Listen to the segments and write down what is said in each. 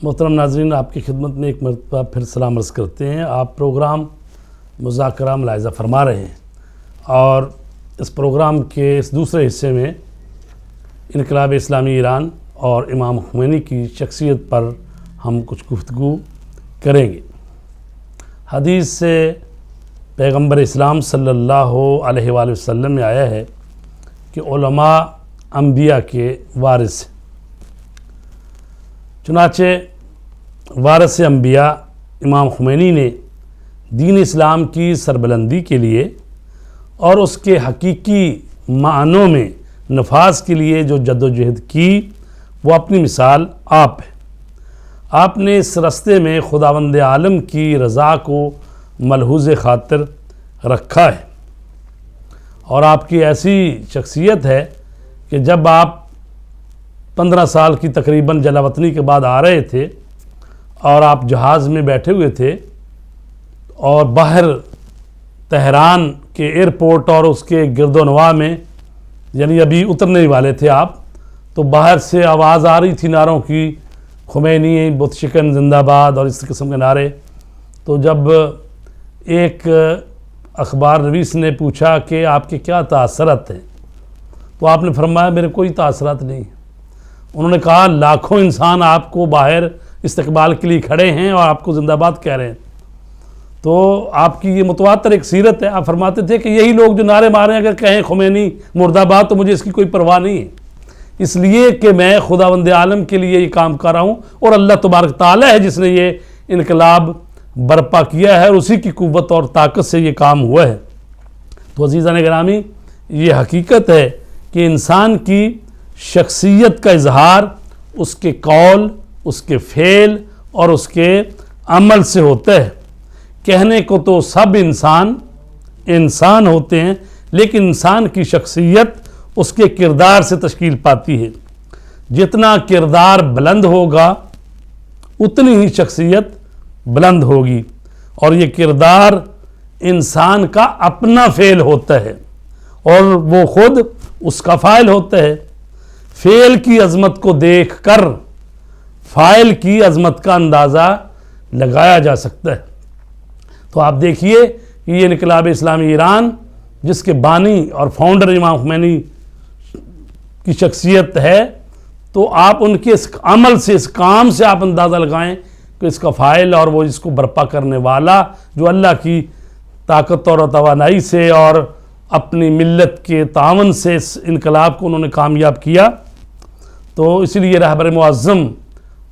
محترم ناظرین، آپ کی خدمت میں ایک مرتبہ پھر سلام عرض کرتے ہیں۔ آپ پروگرام مذاکرہ ملاحظہ فرما رہے ہیں اور اس پروگرام کے اس دوسرے حصے میں انقلاب اسلامی ایران اور امام خمینی کی شخصیت پر ہم کچھ گفتگو کریں گے۔ حدیث سے پیغمبر اسلام صلی اللہ علیہ وآلہ وسلم میں آیا ہے کہ علماء انبیاء کے وارث ہیں۔ چنانچہ وارث انبیاء امام خمینی نے دین اسلام کی سربلندی کے لیے اور اس کے حقیقی معنوں میں نفاذ کے لیے جو جد و جہد کی، وہ اپنی مثال آپ ہے۔ آپ نے اس راستے میں خداوند عالم کی رضا کو ملحوظ خاطر رکھا ہے، اور آپ کی ایسی شخصیت ہے کہ جب آپ 15 سال کی تقریباً جلا وطنی کے بعد آ رہے تھے اور آپ جہاز میں بیٹھے ہوئے تھے اور باہر تہران کے ایئرپورٹ اور اس کے گرد و نواح میں، یعنی ابھی اترنے ہی والے تھے آپ، تو باہر سے آواز آ رہی تھی نعروں کی، خمینی بت شکن زندہ باد اور اس قسم کے نعرے۔ تو جب ایک اخبار نویس نے پوچھا کہ آپ کے کیا تاثرات ہیں، تو آپ نے فرمایا میرے کوئی تاثرات نہیں۔ انہوں نے کہا لاکھوں انسان آپ کو باہر استقبال کے لیے کھڑے ہیں اور آپ کو زندہ باد کہہ رہے ہیں۔ تو آپ کی یہ متواتر ایک سیرت ہے۔ آپ فرماتے تھے کہ یہی لوگ جو نعرے مارے اگر کہیں خمینی مردہ باد تو مجھے اس کی کوئی پرواہ نہیں ہے، اس لیے کہ میں خداوند عالم کے لیے یہ کام کر رہا ہوں، اور اللہ تبارک تعالیٰ ہے جس نے یہ انقلاب برپا کیا ہے اور اسی کی قوت اور طاقت سے یہ کام ہوا ہے۔ تو عزیزان گرامی، یہ حقیقت ہے کہ انسان کی شخصیت کا اظہار اس کے قول، اس کے فعل اور اس کے عمل سے ہوتا ہے۔ کہنے کو تو سب انسان ہوتے ہیں، لیکن انسان کی شخصیت اس کے کردار سے تشکیل پاتی ہے۔ جتنا کردار بلند ہوگا اتنی ہی شخصیت بلند ہوگی، اور یہ کردار انسان کا اپنا فعل ہوتا ہے اور وہ خود اس کا فاعل ہوتا ہے۔ فعل کی عظمت کو دیکھ کر فاعل کی عظمت کا اندازہ لگایا جا سکتا ہے۔ تو آپ دیکھیے کہ یہ انقلاب اسلامی ایران جس کے بانی اور فاؤنڈر امام خمینی کی شخصیت ہے، تو آپ ان کے اس عمل سے، اس کام سے آپ اندازہ لگائیں کہ اس کا فاعل اور وہ اس کو برپا کرنے والا جو اللہ کی طاقت اور توانائی سے اور اپنی ملت کے تعاون سے اس انقلاب کو انہوں نے کامیاب کیا۔ تو اسی لیے رہبر معظم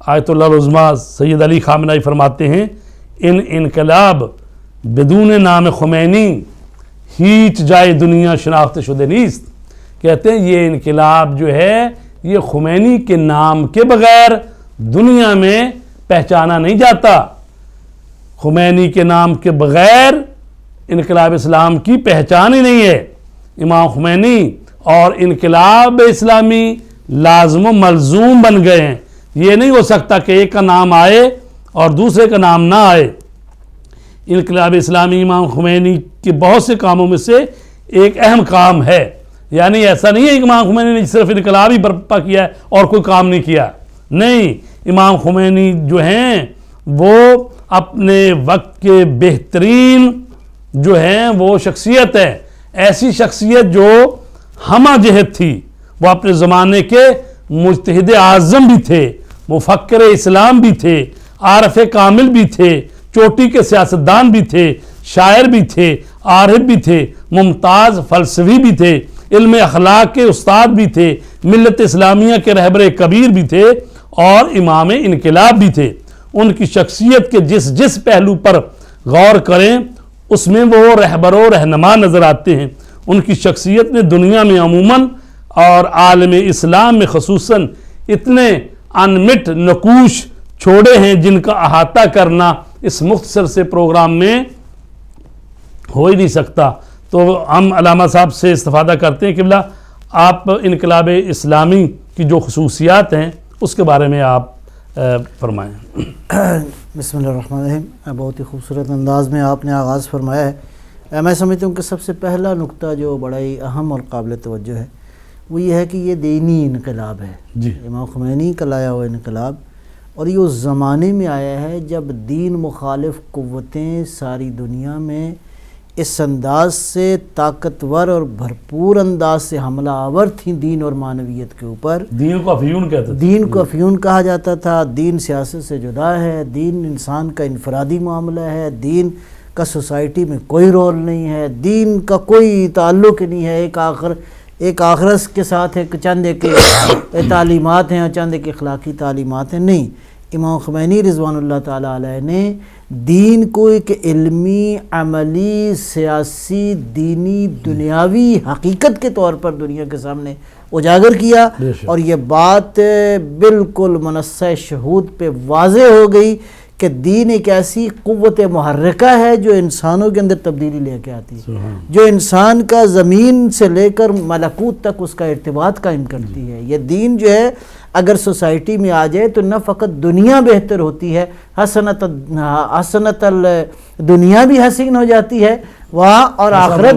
آیت اللہ العظمیٰ سید علی خامنہئی فرماتے ہیں انقلاب بدون نام خمینی ہیچ جائے دنیا شناخت شدہ نیست۔ کہتے ہیں یہ انقلاب جو ہے یہ خمینی کے نام کے بغیر دنیا میں پہچانا نہیں جاتا۔ خمینی کے نام کے بغیر انقلاب اسلام کی پہچان ہی نہیں ہے۔ امام خمینی اور انقلاب اسلامی لازم و ملزوم بن گئے ہیں۔ یہ نہیں ہو سکتا کہ ایک کا نام آئے اور دوسرے کا نام نہ آئے۔ انقلاب اسلامی امام خمینی کے بہت سے کاموں میں سے ایک اہم کام ہے، یعنی ایسا نہیں ہے کہ امام خمینی نے صرف انقلاب ہی برپا کیا ہے اور کوئی کام نہیں کیا، نہیں۔ امام خمینی جو ہیں وہ اپنے وقت کے بہترین جو ہیں وہ شخصیت ہے، ایسی شخصیت جو ہمہ جہت تھی۔ وہ اپنے زمانے کے مجتہد اعظم بھی تھے، مفکر اسلام بھی تھے، عارف کامل بھی تھے، چوٹی کے سیاستدان بھی تھے، شاعر بھی تھے، عارف بھی تھے، ممتاز فلسفی بھی تھے، علم اخلاق کے استاد بھی تھے، ملت اسلامیہ کے رہبر کبیر بھی تھے اور امام انقلاب بھی تھے۔ ان کی شخصیت کے جس پہلو پر غور کریں اس میں وہ رہبر و رہنما نظر آتے ہیں۔ ان کی شخصیت نے دنیا میں عموماً اور عالم اسلام میں خصوصاً اتنے انمٹ نقوش چھوڑے ہیں جن کا احاطہ کرنا اس مختصر سے پروگرام میں ہو ہی نہیں سکتا۔ تو ہم علامہ صاحب سے استفادہ کرتے ہیں قبلہ، آپ انقلاب اسلامی کی جو خصوصیات ہیں اس کے بارے میں آپ فرمائیں۔ بسم اللہ الرحمن الرحیم۔ بہت ہی خوبصورت انداز میں آپ نے آغاز فرمایا ہے۔ میں سمجھتا ہوں کہ سب سے پہلا نقطہ جو بڑا ہی اہم اور قابل توجہ ہے وہ یہ ہے کہ یہ دینی انقلاب ہے۔ جی، امام خمینی کا لایا ہوا انقلاب اور یہ اس زمانے میں آیا ہے جب دین مخالف قوتیں ساری دنیا میں اس انداز سے طاقتور اور بھرپور انداز سے حملہ آور تھیں دین اور معنویت کے اوپر. دین کو افیون کہتے تھے. دین کو افیون کہا جاتا تھا. دین سیاست سے جدا ہے. دین انسان کا انفرادی معاملہ ہے. دین کا سوسائٹی میں کوئی رول نہیں ہے. دین کا کوئی تعلق نہیں ہے. ایک آخرت کے ساتھ چند ایک تعلیمات ہیں اور چند ایک اخلاقی تعلیمات ہیں. نہیں، امام خمینی رضوان اللہ تعالیٰ علیہ نے دین کو ایک علمی، عملی، سیاسی، دینی، دنیاوی حقیقت کے طور پر دنیا کے سامنے اجاگر کیا، اور یہ بات بالکل منصہ شہود پہ واضح ہو گئی کہ دین ایک ایسی قوت محرکہ ہے جو انسانوں کے اندر تبدیلی لے کے آتی ہے، جو انسان کا زمین سے لے کر ملکوت تک اس کا ارتباط قائم کرتی ہے. یہ دین جو ہے اگر سوسائٹی میں آ جائے تو نہ فقط دنیا بہتر ہوتی ہے، حسنت دنیا بھی حسین ہو جاتی ہے وہاں، اور آخرت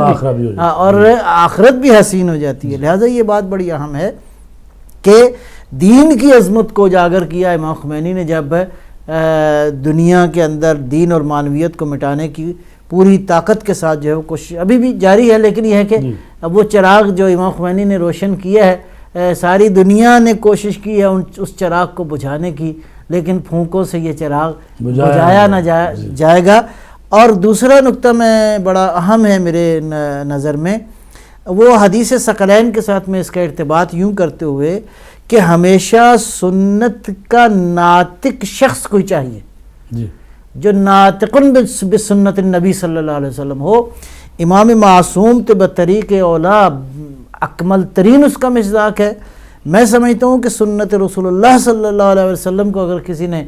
بھی حسین ہو جاتی ہے. لہٰذا یہ بات بڑی اہم ہے کہ دین کی عظمت کو اجاگر کیا امام خمینی نے جب دنیا کے اندر دین اور معنویت کو مٹانے کی پوری طاقت کے ساتھ جو ہے وہ کوشش ابھی بھی جاری ہے. لیکن یہ ہے کہ وہ چراغ جو امام خمینی نے روشن کیا ہے، ساری دنیا نے کوشش کی ہے اس چراغ کو بجھانے کی، لیکن پھونکوں سے یہ چراغ بجھایا نہ جائے گا. اور دوسرا نقطہ میں بڑا اہم ہے میرے نظر میں، وہ حدیث ثقلین کے ساتھ میں اس کا ارتباط یوں کرتے ہوئے کہ ہمیشہ سنت کا ناطق شخص کوئی چاہیے جو ناطقن بسنت النبی صلی اللہ علیہ وسلم ہو. امام معصوم تو بطریق اولا اکمل ترین اس کا مصداق ہے. میں سمجھتا ہوں کہ سنت رسول اللہ صلی اللہ علیہ وسلم کو اگر کسی نے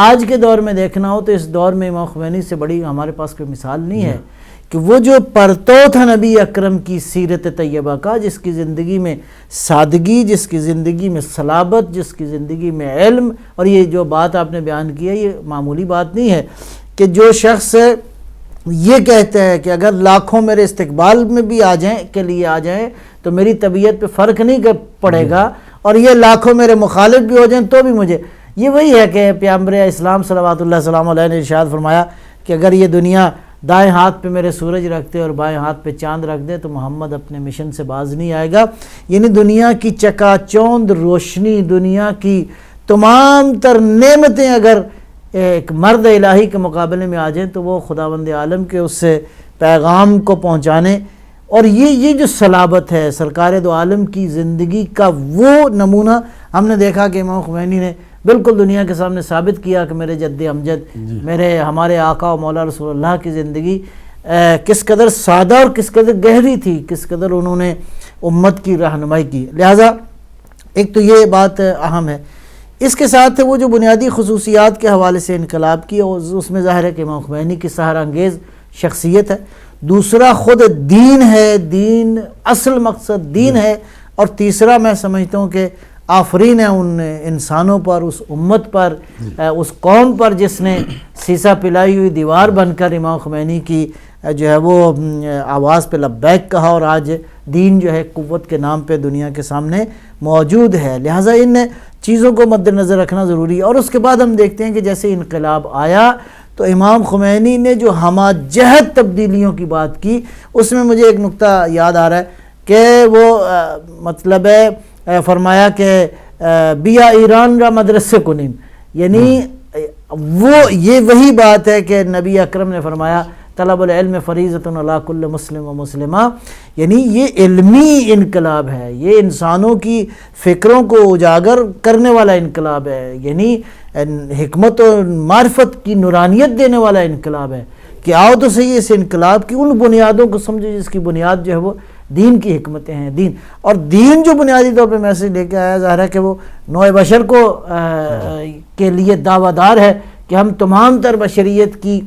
آج کے دور میں دیکھنا ہو تو اس دور میں امام خمینی سے بڑی ہمارے پاس کوئی مثال نہیں ہے کہ وہ جو پرتو تھا نبی اکرم کی سیرت طیبہ کا، جس کی زندگی میں سادگی، جس کی زندگی میں صلابت، جس کی زندگی میں علم، اور یہ جو بات آپ نے بیان کی ہے یہ معمولی بات نہیں ہے کہ جو شخص یہ کہتا ہے کہ اگر لاکھوں میرے استقبال میں بھی آ جائیں تو میری طبیعت پہ فرق نہیں پڑے گا، اور یہ لاکھوں میرے مخالف بھی ہو جائیں تو بھی مجھے. یہ وہی ہے کہ پیغمبر اسلام صلوات اللہ وسلم علیہ نے ارشاد فرمایا کہ اگر یہ دنیا دائیں ہاتھ پہ میرے سورج رکھ دے اور بائیں ہاتھ پہ چاند رکھ دے تو محمد اپنے مشن سے باز نہیں آئے گا. یعنی دنیا کی چکا چوند روشنی، دنیا کی تمام تر نعمتیں اگر ایک مرد الہی کے مقابلے میں آ جائیں تو وہ خداوند عالم کے اس سے پیغام کو پہنچانے، اور یہ جو صلابت ہے سرکار دو عالم کی زندگی کا وہ نمونہ ہم نے دیکھا کہ امام خمینی نے بالکل دنیا کے سامنے ثابت کیا کہ میرے جد امجد، ہمارے آقا و مولا رسول اللہ کی زندگی کس قدر سادہ اور کس قدر گہری تھی، کس قدر انہوں نے امت کی رہنمائی کی. لہٰذا ایک تو یہ بات اہم ہے. اس کے ساتھ وہ جو بنیادی خصوصیات کے حوالے سے انقلاب کی، اس میں ظاہر ہے کہ امام خمینی کی سحر انگیز شخصیت ہے. دوسرا خود دین ہے، دین اصل مقصد دین ہے. اور تیسرا میں سمجھتا ہوں کہ آفرین ہے ان انسانوں پر، اس امت پر، اس قوم پر جس نے سیسا پلائی ہوئی دیوار بن کر امام خمینی کی جو ہے وہ آواز پہ لبیک کہا، اور آج دین جو ہے قوت کے نام پہ دنیا کے سامنے موجود ہے. لہٰذا ان چیزوں کو مد نظر رکھنا ضروری ہے. اور اس کے بعد ہم دیکھتے ہیں کہ جیسے انقلاب آیا تو امام خمینی نے جو ہمہ جہت تبدیلیوں کی بات کی، اس میں مجھے ایک نقطہ یاد آ رہا ہے کہ وہ مطلب ہے فرمایا کہ بیا ایران را مدرسے کنیم، یعنی وہ یہ وہی بات ہے کہ نبی اکرم نے فرمایا طلب العلم فریضۃ علی کل مسلم و مسلمہ. یعنی یہ علمی انقلاب ہے، یہ انسانوں کی فکروں کو اجاگر کرنے والا انقلاب ہے، یعنی حکمت و معرفت کی نورانیت دینے والا انقلاب ہے کہ آؤ تو صحیح اس انقلاب کی ان بنیادوں کو سمجھو جس کی بنیاد جو ہے وہ دین کی حکمتیں ہیں. دین اور دین جو بنیادی طور پہ میسج لے کے آیا، ظاہر ہے کہ وہ نوع بشر کو کے لیے دعویٰ دار ہے کہ ہم تمام تر بشریت کی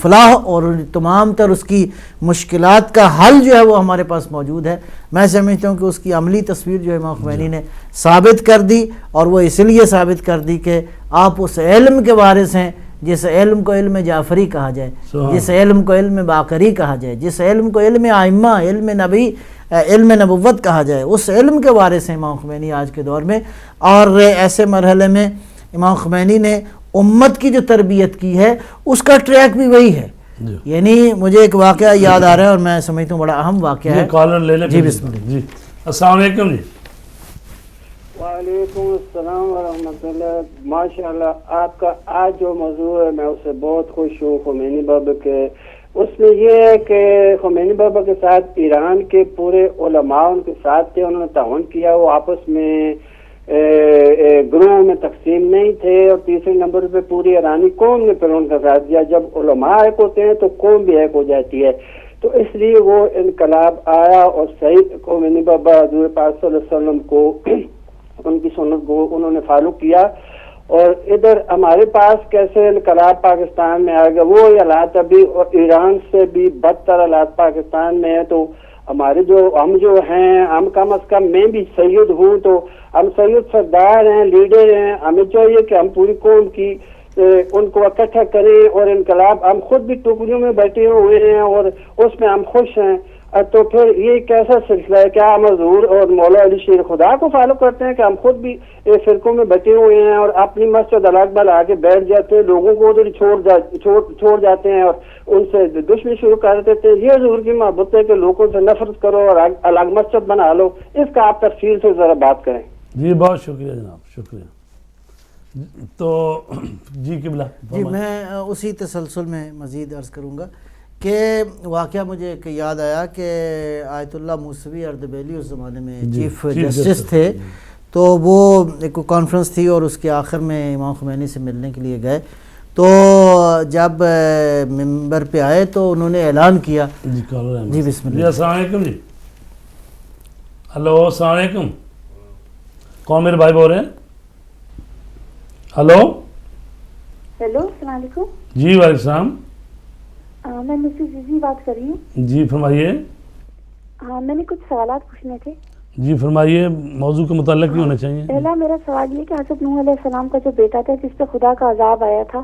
فلاح اور تمام تر اس کی مشکلات کا حل جو ہے وہ ہمارے پاس موجود ہے. میں سمجھتا ہوں کہ اس کی عملی تصویر جو ہے امام خمینی نے ثابت کر دی، اور وہ اس لیے ثابت کر دی کہ آپ اس علم کے وارث ہیں جس علم کو علم جعفری کہا جائے، جس علم کو علم باقری کہا جائے، جس علم کو علم ائمہ، علم نبی، علم نبوت کہا جائے، اس علم کے وارث ہیں امام خمینی آج کے دور میں. اور ایسے مرحلے میں امام خمینی نے امت کی جو تربیت کی ہے اس کا ٹریک بھی وہی ہے. یعنی مجھے ایک واقعہ یاد آ رہا ہے اور میں سمجھتا ہوں بڑا اہم واقعہ ہے. کالر لے لیں. جی بسم اللہ. جی السلام علیکم. جی وعلیکم السلام ورحمۃ اللہ. ماشاء اللہ آپ کا آج جو موضوع ہے میں اس سے بہت خوش ہوں. خمینی بابا کے اس میں یہ ہے کہ خمینی بابا کے ساتھ ایران کے پورے علماء ان کے ساتھ تھے, انہوں نے تعاون کیا, وہ آپس میں گروہوں میں تقسیم نہیں تھے, اور تیسرے نمبر پہ پوری ایرانی قوم نے پھر ان کا ساتھ دیا. جب علماء ایک ہوتے ہیں تو قوم بھی ایک ہو جاتی ہے, تو اس لیے وہ انقلاب آیا اور صحیح خمینی بابا حضور پاک صلی اللہ علیہ وسلم کو ان کی سنت کو انہوں نے فالو کیا. اور ادھر ہمارے پاس کیسے انقلاب پاکستان میں آ گیا, وہ حالات ابھی اور ایران سے بھی بدتر حالات پاکستان میں ہے. تو ہمارے ہم جو ہیں, ہم کم از کم میں بھی سید ہوں, تو ہم سید سردار ہیں, لیڈر ہیں, ہمیں چاہیے کہ ہم پوری قوم کی ان کو اکٹھا کریں, اور انقلاب ہم خود بھی ٹکڑیوں میں بیٹھے ہوئے ہیں اور اس میں ہم خوش ہیں. تو پھر یہ کیسا سلسلہ ہے, کیا ہم حضور اور مولا علی شیر خدا کو فالو کرتے ہیں کہ ہم خود بھی فرقوں میں بیٹھے ہوئے ہیں اور اپنی مسجد الگ بلا کے بیٹھ جاتے ہیں, لوگوں کو ادھر چھوڑ جاتے ہیں اور ان سے دشمنی شروع کر دیتے ہیں. یہ حضور کی محبت ہے کہ لوگوں سے نفرت کرو اور الگ مسجد بنا لو. اس کا آپ تفصیل سے ذرا بات کریں. جی بہت شکریہ جناب, شکریہ. تو جی قبلہ. جی میں اسی تسلسل میں مزید عرض کروں گا کہ واقعہ مجھے ایک یاد آیا کہ آیت اللہ موسوی اردبیلی اس زمانے میں چیف جسٹس تھے, تو وہ ایک کانفرنس تھی اور اس کے آخر میں امام خمینی سے ملنے کے لیے گئے. تو جب ممبر پہ آئے تو انہوں نے اعلان کیا. جی بسم اللہ. السلام علیکم. جی ہلو السلام علیکم. کون میرے بھائی بول رہے ہیں؟ ہلو السلام علیکم. جی وعلیکم السلام. میں مسز زیزی بات کر رہی ہوں. جی فرمائیے. ہاں میں نے کچھ سوالات پوچھنے تھے. جی فرمائیے, موضوع کے متعلق ہی ہونا چاہیے. پہلا میرا سوال یہ کہ حضرت نوح علیہ السلام کا جو بیٹا تھا جس پہ خدا کا عذاب آیا تھا,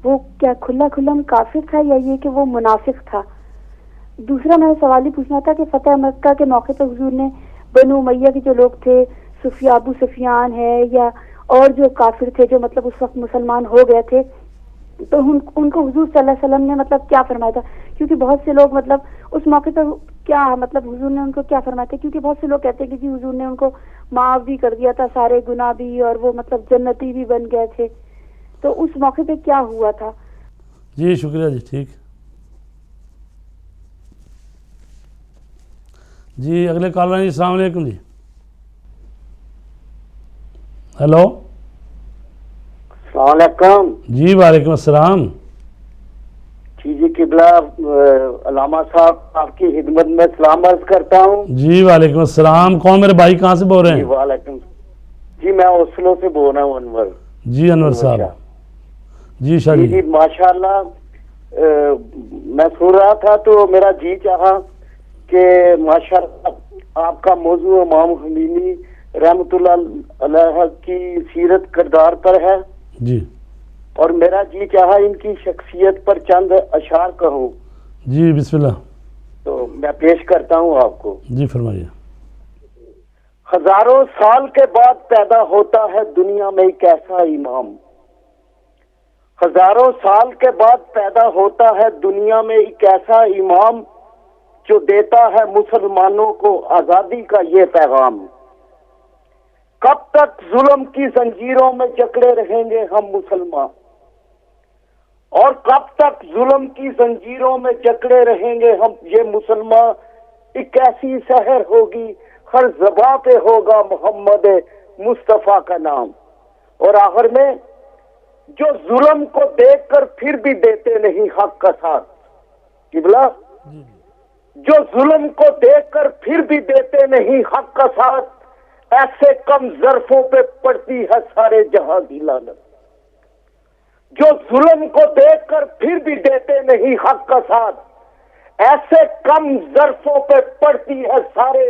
وہ کیا کھلا کافر تھا یا یہ کہ وہ منافق تھا؟ دوسرا میرا سوال یہ پوچھنا تھا کہ فتح مکہ کے موقع پہ حضور نے بنو امیہ کے جو لوگ تھے, ابو سفیان ہے یا اور جو کافر تھے جو مطلب اس وقت مسلمان ہو گئے تھے, تو ان کو حضور صلی اللہ علیہ وسلم نے مطلب کیا فرمایا تھا؟ کیونکہ بہت سے لوگ مطلب اس موقع پر کیا مطلب حضور نے ان کو کیا فرمایا تھا, کیونکہ بہت سے لوگ کہتے ہیں کہ جی حضور نے ان کو معاف بھی کر دیا تھا سارے گناہ بھی, اور وہ مطلب جنتی بھی بن گئے تھے. تو اس موقع پہ کیا ہوا تھا؟ جی شکریہ. جی ٹھیک. جی اگلے کالر. جی السلام علیکم. جی ہیلو. السلام علیکم. جی وعلیکم السلام. جی قبلہ علامہ صاحب آپ کی خدمت میں سلام عرض کرتا ہوں. جی وعلیکم السلام. کون میرے بھائی کہاں سے بول رہے ہیں؟ جی وعلیکم. جی میں اوسلو سے بول رہا ہوں, انور. جی انور صاحب. جی شاہ جی ماشاء اللہ. میں سن رہا تھا تو میرا جی چاہا کہ ماشاء اللہ آپ کا موضوع امام خمینی رحمۃ اللہ علیہ کی سیرت کردار پر ہے. جی. اور میرا جی چاہا ان کی شخصیت پر چند اشعار کہوں. جی بسم اللہ. تو میں پیش کرتا ہوں آپ کو. جی فرمائیے. ہزاروں سال کے بعد پیدا ہوتا ہے دنیا میں ایک ایسا امام. ہزاروں سال کے بعد پیدا ہوتا ہے دنیا میں ایک ایسا امام جو دیتا ہے مسلمانوں کو آزادی کا یہ پیغام. کب تک ظلم کی زنجیروں میں جکڑے رہیں گے ہم مسلمان, اور کب تک ظلم کی زنجیروں میں جکڑے رہیں گے ہم یہ مسلمان. ایک ایسی سحر ہوگی ہر زباں پہ ہوگا محمد مصطفیٰ کا نام. اور آخر میں جو ظلم کو دیکھ کر پھر بھی دیتے نہیں حق کا ساتھ. قبلہ جو ظلم کو دیکھ کر پھر بھی دیتے نہیں حق کا ساتھ, ایسے کم ظرفوں پہ پڑتی ہے سارے جہاں کی لعنت. جو ظلم کو دیکھ کر پھر بھی دیتے نہیں حق کا ساتھ, ایسے کم ظرفوں پہ پڑتی ہے سارے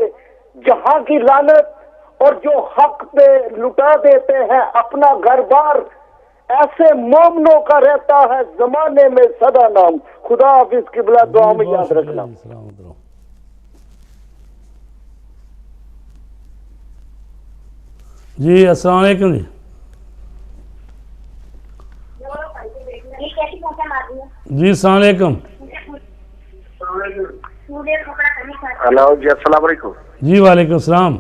جہاں کی لعنت. اور جو حق پہ لٹا دیتے ہیں اپنا گھر بار, ایسے مومنوں کا رہتا ہے زمانے میں سدا نام. خدا حافظ. قبلہ دعا میں یاد رکھنا. جی السلام علیکم. جی جی السلام علیکم. ہلو جی السلام علیکم. جی وعلیکم السلام.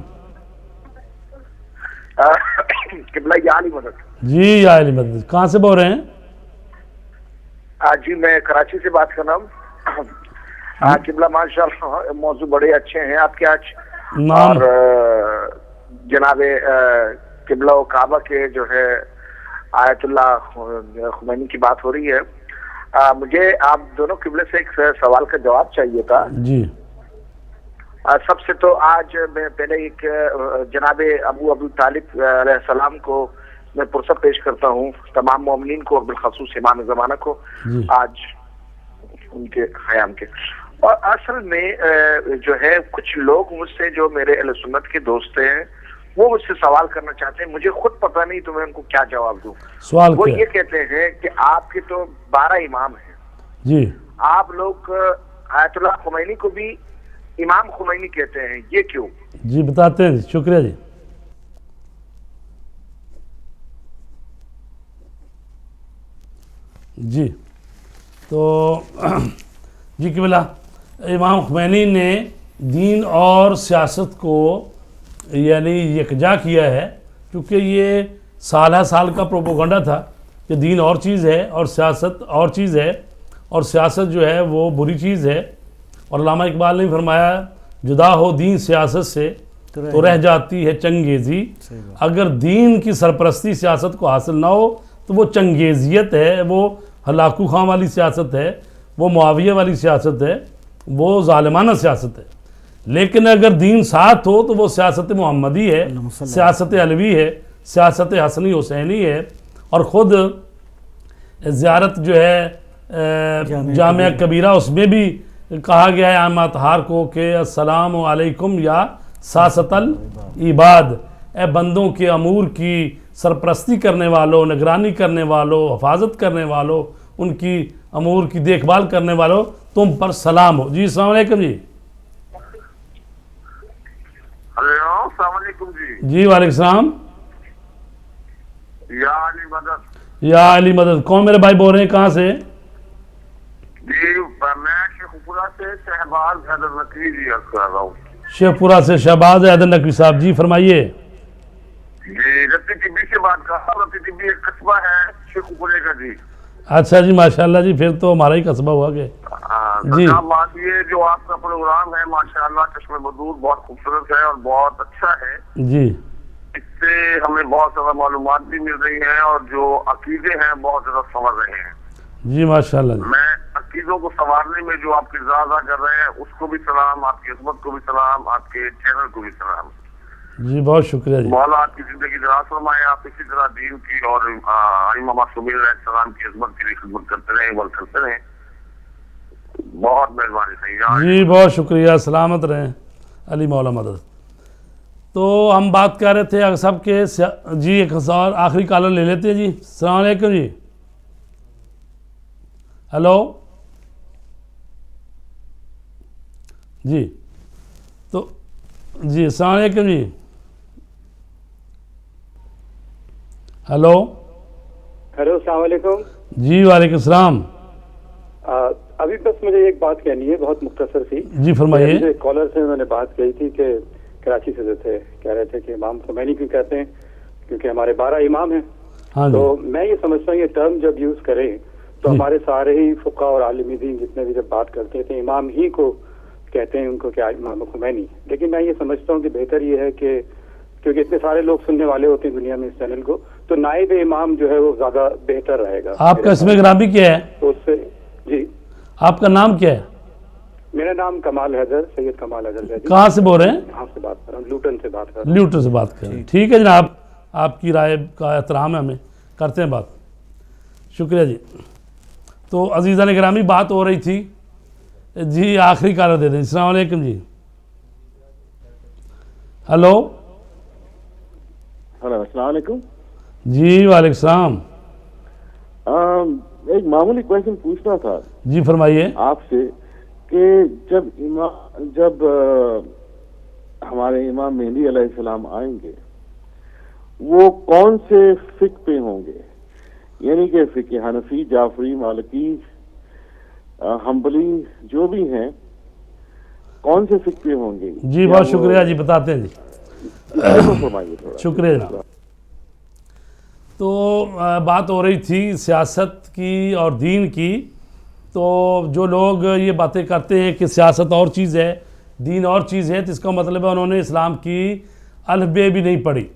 قبلہ یا علی مدد. جی یا علی مدد, کہاں سے بول رہے ہیں؟ جی میں کراچی سے بات کر رہا ہوں. قبلہ ماشاء اللہ موضوع بڑے اچھے ہیں آپ کے آج, نام اور جناب قبلہ و کعبہ کے جو ہے آیت اللہ خمینی کی بات ہو رہی ہے. مجھے آپ دونوں قبلے سے ایک سوال کا جواب چاہیے تھا. جی سب سے تو آج میں پہلے ایک جناب ابو طالب علیہ السلام کو میں پرسب پیش کرتا ہوں, تمام مومنین کو, بالخصوص امام زمانہ کو جی آج ان کے قیام کے. اور اصل میں جو ہے کچھ لوگ مجھ سے, جو میرے اہل سنت کے دوست ہیں, وہ مجھ سے سوال کرنا چاہتے ہیں, مجھے خود پتہ نہیں تو میں ان کو کیا جواب دوں. سوال وہ کیا؟ یہ کہتے ہیں کہ آپ کے تو 12 امام ہیں, جی آپ لوگ آیت اللہ خمینی کو بھی امام خمینی کہتے ہیں, یہ کیوں؟ جی بتاتے ہیں. شکریہ جی. جی تو جی قبلہ, امام خمینی نے دین اور سیاست کو یعنی یکجا کیا ہے, کیونکہ یہ سالہ سال کا پروپیگنڈا تھا کہ دین اور چیز ہے اور سیاست اور چیز ہے, اور سیاست جو ہے وہ بری چیز ہے. اور علامہ اقبال نے فرمایا جدا ہو دین سیاست سے تو رہ جاتی ہے چنگیزی. اگر دین کی سرپرستی سیاست کو حاصل نہ ہو تو وہ چنگیزیت ہے, وہ ہلاکو خان والی سیاست ہے, وہ معاویہ والی سیاست ہے, وہ ظالمانہ سیاست ہے. لیکن اگر دین ساتھ ہو تو وہ سیاست محمدی ہے, سیاست علوی ہے, سیاست حسنی حسینی ہے. اور خود زیارت جو ہے جامعہ کبیرہ, اس میں بھی کہا گیا ہے عام اطہار کو کہ السلام علیکم یا ساست العباد, اے بندوں کے امور کی سرپرستی کرنے والوں, نگرانی کرنے والوں, حفاظت کرنے والوں, ان کی امور کی دیکھ بھال کرنے والوں, تم پر سلام ہو. جی السلام علیکم. جی ہلو السلام علیکم. جی وعلیکم السلام. یا علی مدد. یا علی مدد. کون میرے بھائی بول رہے ہیں, کہاں سے؟ جی میں شیخ پورہ سے شہباز حیدر نقوی جی عرض کر رہا ہوں. شیخ پورہ سے شہباز حیدر نقوی صاحب, جی فرمائیے. جی رتی ٹبی سے بات کر رہا ہوں. رتی ٹبی ایک قصبہ ہے شیخ پورے کا. جی اچھا جی ماشاءاللہ جی, پھر تو ہمارا ہی قصبہ ہوا کہ جی. بات یہ جو آپ کا پروگرام ہے ماشاءاللہ چشم بدور بہت خوبصورت ہے اور بہت اچھا ہے. جی اس سے ہمیں بہت زیادہ معلومات بھی مل رہی ہیں اور جو عقیدے ہیں بہت زیادہ سنور رہے ہیں. جی ماشاءاللہ جی. میں عقیدوں کو سنوارنے میں جو آپ کردار کر رہے ہیں اس کو بھی سلام, آپ کی عظمت کو بھی سلام, آپ کے چینل کو بھی سلام. جی بہت شکریہ جی. مولا آپ کی زندگی دراز فرمائے. آپ اسی طرح دین کی اور امام معصومین علیہ السلام کی عظمت کے لیے خدمت کرتے رہیں, عمل کرتے رہیں. بہت مہربانی ہے جی, بہت شکریہ. سلامت رہیں علی مولا مدد. تو ہم بات کر رہے تھے اگر سب کے جی ایک اور آخری کالر لے لیتے ہیں. جی السلام علیکم. جی ہلو. جی تو جی السلام علیکم. جی ہلو. ہیلو السلام علیکم. جی وعلیکم السلام. ابھی بس مجھے ایک بات کہنی ہے, بہت مختصر سی. جی فرمائیے. کالر سے میں نے بات کہی تھی کہ کراچی سے تھے, کہہ رہے تھے کہ امام خمینی کیوں کہتے ہیں, کیونکہ ہمارے 12 امام ہیں. ہاں جی. تو میں یہ سمجھتا ہوں یہ ٹرم جب یوز کریں تو ہمارے سارے ہی فقہ اور عالم دین جتنے بھی جب بات کرتے تھے امام ہی کو کہتے ہیں ان کو کیا امام خمینی. لیکن میں یہ سمجھتا ہوں کہ بہتر یہ ہے کہ کیونکہ اتنے سارے لوگ سننے والے ہوتے ہیں دنیا میں اس چینل کو, تو نائب امام جو ہے وہ زیادہ بہتر رہے گا. آپ کا اسم گرامی کیا ہے؟ تو اس سے جی آپ کا نام کیا ہے؟ میرا نام کمال حیدر, سید کمال حیدر. کہاں سے بول رہے ہیں؟ یہاں سے بات کر رہا ہوں, لوٹن سے بات کر رہا ہوں. لیوٹر سے بات کر رہے ہیں. ٹھیک ہے جناب, آپ کی رائے کا احترام ہے, ہمیں کرتے ہیں بات. شکریہ جی. تو عزیزان گرامی بات ہو رہی تھی جی, آخری کالر دے دیں. السلام علیکم. جی ہلو. ہلو السلام علیکم. جی وعلیکم السلام. ایک معمولی کویشچن پوچھنا تھا جی فرمائیے. آپ سے کہ جب ہمارے امام مہدی علیہ السلام آئیں گے وہ کون سے فقہ پہ ہوں گے؟ یعنی کہ فقہ حنفی، جعفری، مالکی، حنبلی جو بھی ہیں کون سے فقہ ہوں گے؟ جی بہت شکریہ جی، بتاتے ہیں جی، فرمائیے تھوڑا۔ شکریہ جناب۔ تو بات ہو رہی تھی سیاست کی اور دین کی، تو جو لوگ یہ باتیں کرتے ہیں کہ سیاست اور چیز ہے دین اور چیز ہے، تو اس کا مطلب ہے انہوں نے اسلام کی الف بے بھی نہیں پڑھی۔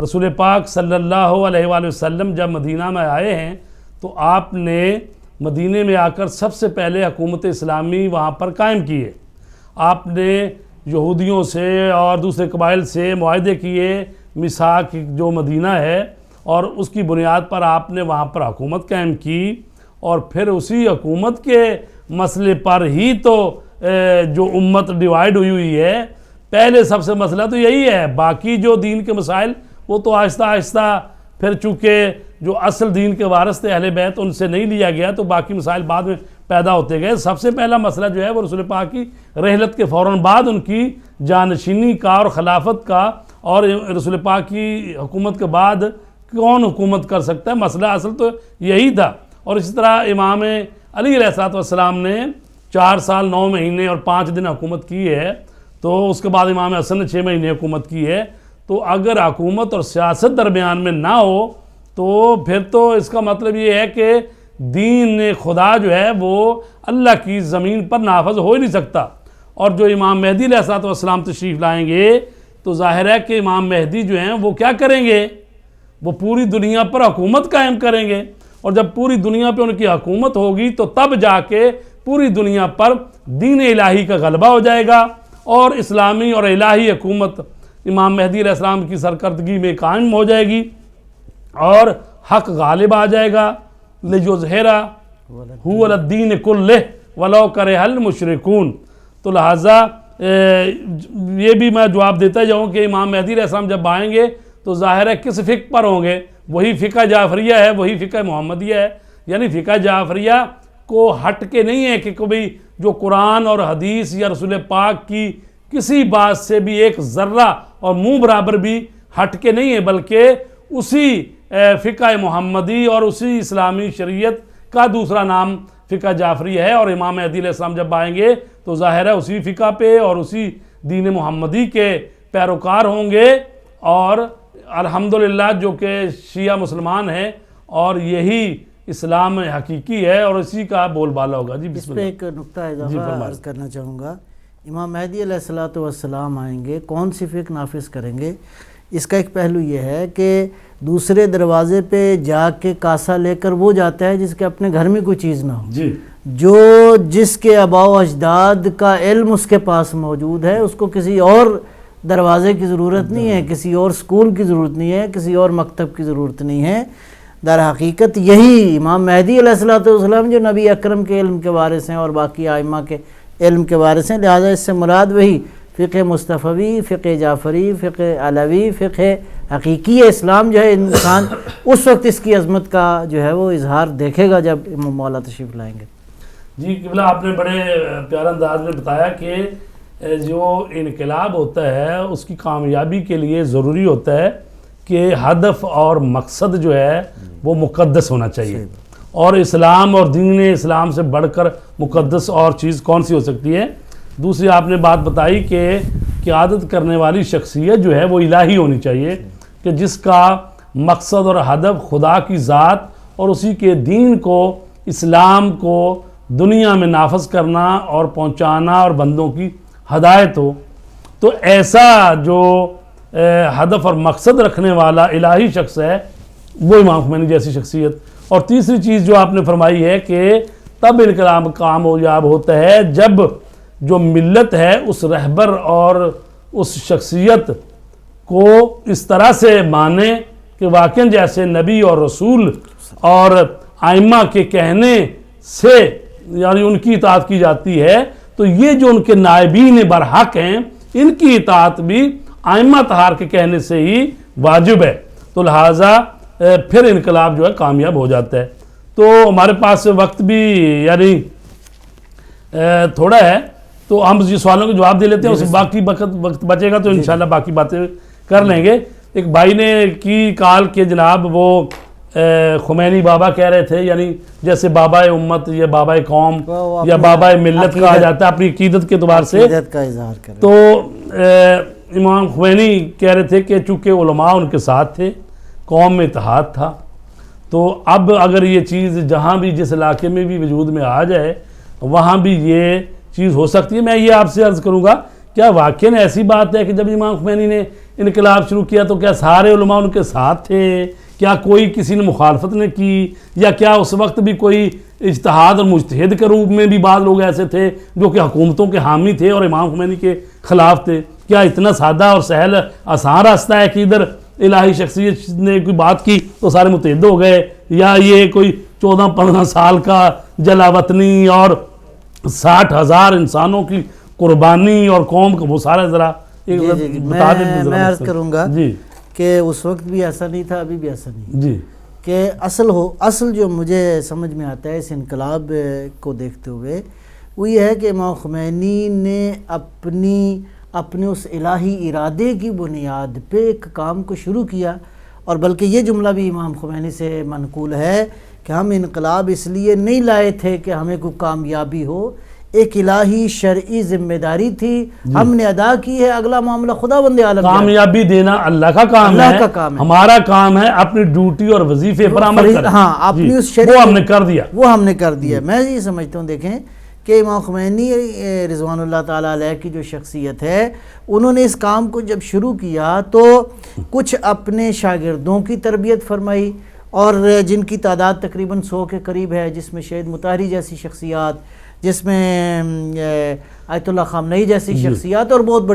رسول پاک صلی اللہ علیہ وآلہ وسلم جب مدینہ میں آئے ہیں تو آپ نے مدینہ میں آ کر سب سے پہلے حکومت اسلامی وہاں پر قائم کی ہے۔ آپ نے یہودیوں سے اور دوسرے قبائل سے معاہدے کیے، میثاق جو مدینہ ہے، اور اس کی بنیاد پر آپ نے وہاں پر حکومت قائم کی، اور پھر اسی حکومت کے مسئلے پر ہی تو جو امت ڈیوائیڈ ہوئی ہے۔ پہلے سب سے مسئلہ تو یہی ہے، باقی جو دین کے مسائل وہ تو آہستہ آہستہ پھر چونکہ جو اصل دین کے وارث تھے اہل بیت ان سے نہیں لیا گیا، تو باقی مسائل بعد میں پیدا ہوتے گئے۔ سب سے پہلا مسئلہ جو ہے وہ رسول پاک کی رحلت کے فوراً بعد ان کی جانشینی کا اور خلافت کا، اور رسول پاک کی حکومت کے بعد کون حکومت کر سکتا ہے، مسئلہ اصل تو یہی تھا۔ اور اسی طرح امام علی علیہ السلام نے 4 سال 9 مہینے اور 5 دن حکومت کی ہے، تو اس کے بعد امام حسن نے 6 مہینے حکومت کی ہے۔ تو اگر حکومت اور سیاست درمیان میں نہ ہو تو پھر تو اس کا مطلب یہ ہے کہ دین خدا جو ہے وہ اللہ کی زمین پر نافذ ہو ہی نہیں سکتا۔ اور جو امام مہدی علیہ السلام تشریف لائیں گے تو ظاہر ہے کہ امام مہدی جو ہیں وہ کیا کریں گے، وہ پوری دنیا پر حکومت قائم کریں گے، اور جب پوری دنیا پہ ان کی حکومت ہوگی تو تب جا کے پوری دنیا پر دین الہی کا غلبہ ہو جائے گا، اور اسلامی اور الہی حکومت امام مہدی علیہ السلام کی سرکردگی میں قائم ہو جائے گی، اور حق غالب آ جائے گا۔ لِيُظْهِرَ هُوَ الدِّينِ كُلِّهِ وَلَوْ كَرِهَ الْمُشْرِكُونَ۔ تو لہٰذا یہ بھی میں جواب دیتا جاؤں کہ امام مہدی علیہ السلام جب آئیں گے تو ظاہر ہے کس فقہ پر ہوں گے، وہی فقہ جعفریہ ہے، وہی فقہ محمدیہ ہے۔ یعنی فقہ جعفریہ کو ہٹ کے نہیں ہے کہ کوئی جو قرآن اور حدیث یا رسول پاک کی کسی بات سے بھی ایک ذرہ اور منہ برابر بھی ہٹ کے نہیں ہے، بلکہ اسی فقہ محمدی اور اسی اسلامی شریعت کا دوسرا نام فقہ جعفری ہے۔ اور امام مہدی علیہ السلام جب آئیں گے تو ظاہر ہے اسی فقہ پہ اور اسی دین محمدی کے پیروکار ہوں گے، اور الحمدللہ جو کہ شیعہ مسلمان ہیں، اور یہی اسلام حقیقی ہے اور اسی کا بول بالا ہوگا۔ جی اس بسم پہ اللہ۔ ایک نقطہ اضافہ عرض کرنا چاہوں گا۔ امام مہدی علیہ السلام آئیں گے، کون سی فقہ نافذ کریں گے؟ اس کا ایک پہلو یہ ہے کہ دوسرے دروازے پہ جا کے کاسا لے کر وہ جاتا ہے جس کے اپنے گھر میں کوئی چیز نہ ہو، جی جو جس کے آباء و اجداد کا علم اس کے پاس موجود ہے، اس کو کسی اور دروازے کی ضرورت نہیں ہے، کسی اور سکول کی ضرورت نہیں ہے، کسی اور مکتب کی ضرورت نہیں ہے۔ در حقیقت یہی امام مہدی علیہ السلام جو نبی اکرم کے علم کے وارث ہیں اور باقی ائمہ کے علم کے وارث ہیں، لہٰذا اس سے مراد وہی فقہ مصطفوی، فقہ جعفری، فقہ علوی، فقہ حقیقی اسلام جو ہے انسان اس وقت اس کی عظمت کا جو ہے وہ اظہار دیکھے گا جب امام مولا تشریف لائیں گے۔ جی قبلہ آپ نے بڑے پیارے انداز میں بتایا کہ جو انقلاب ہوتا ہے اس کی کامیابی کے لیے ضروری ہوتا ہے کہ ہدف اور مقصد جو ہے وہ مقدس ہونا چاہیے، اور اسلام اور دین اسلام سے بڑھ کر مقدس اور چیز کون سی ہو سکتی ہے؟ دوسری آپ نے بات بتائی کہ قیادت کرنے والی شخصیت جو ہے وہ الہی ہونی چاہیے، کہ جس کا مقصد اور ہدف خدا کی ذات اور اسی کے دین کو، اسلام کو دنیا میں نافذ کرنا اور پہنچانا اور بندوں کی ہدایت ہو۔ تو ایسا جو ہدف اور مقصد رکھنے والا الہی شخص ہے وہ امام خمینی جیسی شخصیت۔ اور تیسری چیز جو آپ نے فرمائی ہے کہ تب انقلاب کامیاب ہوتا ہے جب جو ملت ہے اس رہبر اور اس شخصیت کو اس طرح سے مانے کہ واقعاً جیسے نبی اور رسول اور ائمہ کے کہنے سے یعنی ان کی اطاعت کی جاتی ہے، تو یہ جو ان کے نائبین برحق ہیں ان کی اطاعت بھی ائمہ طہار کے کہنے سے ہی واجب ہے۔ تو لہٰذا پھر انقلاب جو ہے کامیاب ہو جاتا ہے۔ تو ہمارے پاس وقت بھی یعنی تھوڑا ہے، تو ہم یہ سوالوں کے جواب دے لیتے ہیں، اس باقی وقت بچے گا تو انشاءاللہ باقی باتیں کر لیں گے۔ ایک بھائی نے کی کال کہ جناب وہ خمینی بابا کہہ رہے تھے، یعنی جیسے بابا امت یا بابا قوم وہ یا اپنی بابا ملت کہا جاتا ہے اپنی عقیدت کے اعتبار سے، عقیدت کا اظہار کریں. تو امام خمینی کہہ رہے تھے کہ چونکہ علماء ان کے ساتھ تھے، قوم میں اتحاد تھا، تو اب اگر یہ چیز جہاں بھی جس علاقے میں بھی وجود میں آ جائے وہاں بھی یہ چیز ہو سکتی ہے. میں یہ آپ سے عرض کروں گا، کیا واقعاً ایسی بات ہے کہ جب امام خمینی نے انقلاب شروع کیا تو کیا سارے علماء ان کے ساتھ تھے؟ کیا کوئی کسی نے مخالفت نے کی؟ یا کیا اس وقت بھی کوئی اجتہاد اور مجتہد کے روپ میں بھی بعض لوگ ایسے تھے جو کہ حکومتوں کے حامی تھے اور امام خمینی کے خلاف تھے؟ کیا اتنا سادہ اور سہل آسان راستہ ہے کہ ادھر الہی شخصیت نے کوئی بات کی تو سارے متحد ہو گئے، یا یہ کوئی 14-15 سال کا جلا وطنی اور 60,000 انسانوں کی قربانی اور قوم کا وہ سارا ذرا بتا دیں؟ میں عرض کروں گا جی کہ اس وقت بھی ایسا نہیں تھا، ابھی بھی ایسا نہیں جی، کہ اصل جو مجھے سمجھ میں آتا ہے اس انقلاب کو دیکھتے ہوئے وہ یہ ہے کہ امام خمینی نے اپنے اس الہی ارادے کی بنیاد پہ ایک کام کو شروع کیا، اور بلکہ یہ جملہ بھی امام خمینی سے منقول ہے کہ ہم انقلاب اس لیے نہیں لائے تھے کہ ہمیں کوئی کامیابی ہو، ایک الہی شرعی ذمہ داری تھی، ہم نے ادا کی ہے، اگلا معاملہ خدا بند عالم جانے. کامیابی دینا اللہ کا کام ہے، اللہ کا کام ہے، ہمارا کام ہے اپنی ڈیوٹی اور وظیفے پر عمل کریں. ہاں اپنی اس شرعی وہ ہم نے کر دیا، وہ ہم نے کر دیا. میں یہ سمجھتا ہوں دیکھیں کہ امام خمینی رضوان اللہ تعالیٰ علیہ کی جو شخصیت ہے، انہوں نے اس کام کو جب شروع کیا تو کچھ اپنے شاگردوں کی تربیت فرمائی، اور جن کی تعداد تقریباً 100 کے قریب ہے، جس میں شہید مطہری جیسی شخصیات، جس میں آیت اللہ خامنئی جیسی شخصیات، اور بہت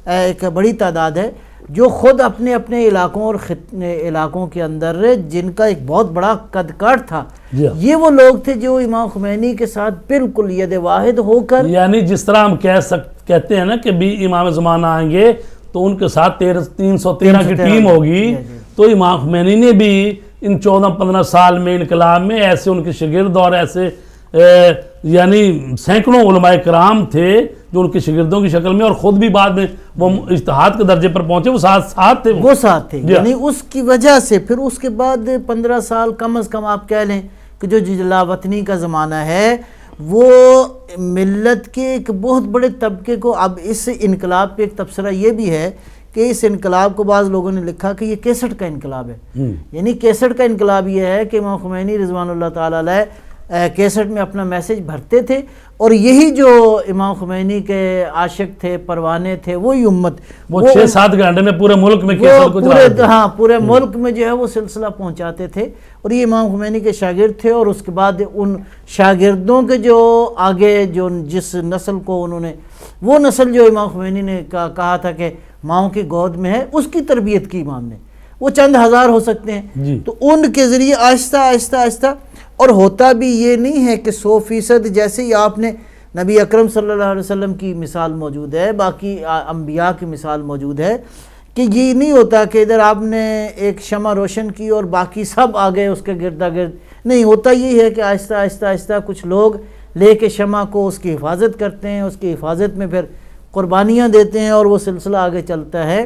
ایک بڑی تعداد ہے جو خود اپنے علاقوں اور علاقوں کے اندر جن کا ایک بہت بڑا قد کاٹ تھا، یہ وہ لوگ تھے جو امام خمینی کے ساتھ بالکل ید واحد ہو کر، یعنی جس طرح ہم کہتے ہیں نا کہ بھی امام زمانہ آئیں گے تو ان کے ساتھ 313 کی ٹیم ہوگی، تو امام خمینی نے بھی ان 14-15 سال میں انقلاب میں ایسے ان کے شاگرد اور ایسے یعنی سینکڑوں علماء کرام تھے جو ان کے شاگردوں کی شکل میں، اور خود بھی بعد میں وہ اجتہاد کے درجے پر پہنچے، وہ ساتھ تھے، وہ ساتھ تھے. یعنی اس کی وجہ سے پھر اس کے بعد 15 سال کم از کم آپ کہہ لیں کہ جو جلا وطنی کا زمانہ ہے، وہ ملت کے ایک بہت بڑے طبقے کو، اب اس انقلاب پہ ایک تبصرہ یہ بھی ہے کہ اس انقلاب کو بعض لوگوں نے لکھا کہ یہ 61 کا انقلاب ہے. یعنی 61 کا انقلاب یہ ہے کہ امام خمینی رضوان اللہ تعالیٰ علیہ 61 میں اپنا میسیج بھرتے تھے، اور یہی جو امام خمینی کے عاشق تھے، پروانے تھے، وہی امت، وہ 6-7 گھنٹے میں پورے ملک میں پورے ملک میں جو ہے وہ سلسلہ پہنچاتے تھے. اور یہ امام خمینی کے شاگرد تھے، اور اس کے بعد ان شاگردوں کے جو آگے جو جس نسل کو انہوں نے، وہ نسل جو امام خمینی نے کہا تھا کہ ماؤں کی گود میں ہے، اس کی تربیت کی امام نے، وہ چند ہزار ہو سکتے ہیں. تو ان کے ذریعے آہستہ آہستہ آہستہ، اور ہوتا بھی یہ نہیں ہے کہ 100% جیسے ہی آپ نے نبی اکرم صلی اللہ علیہ وسلم کی مثال موجود ہے، باقی انبیاء کی مثال موجود ہے، کہ یہ نہیں ہوتا کہ ادھر آپ نے ایک شمع روشن کی اور باقی سب آگئے اس کے گردا گرد. نہیں، ہوتا یہ ہے کہ آہستہ آہستہ آہستہ کچھ لوگ لے کے شمع کو اس کی حفاظت کرتے ہیں، اس کی حفاظت میں پھر قربانیاں دیتے ہیں، اور وہ سلسلہ آگے چلتا ہے.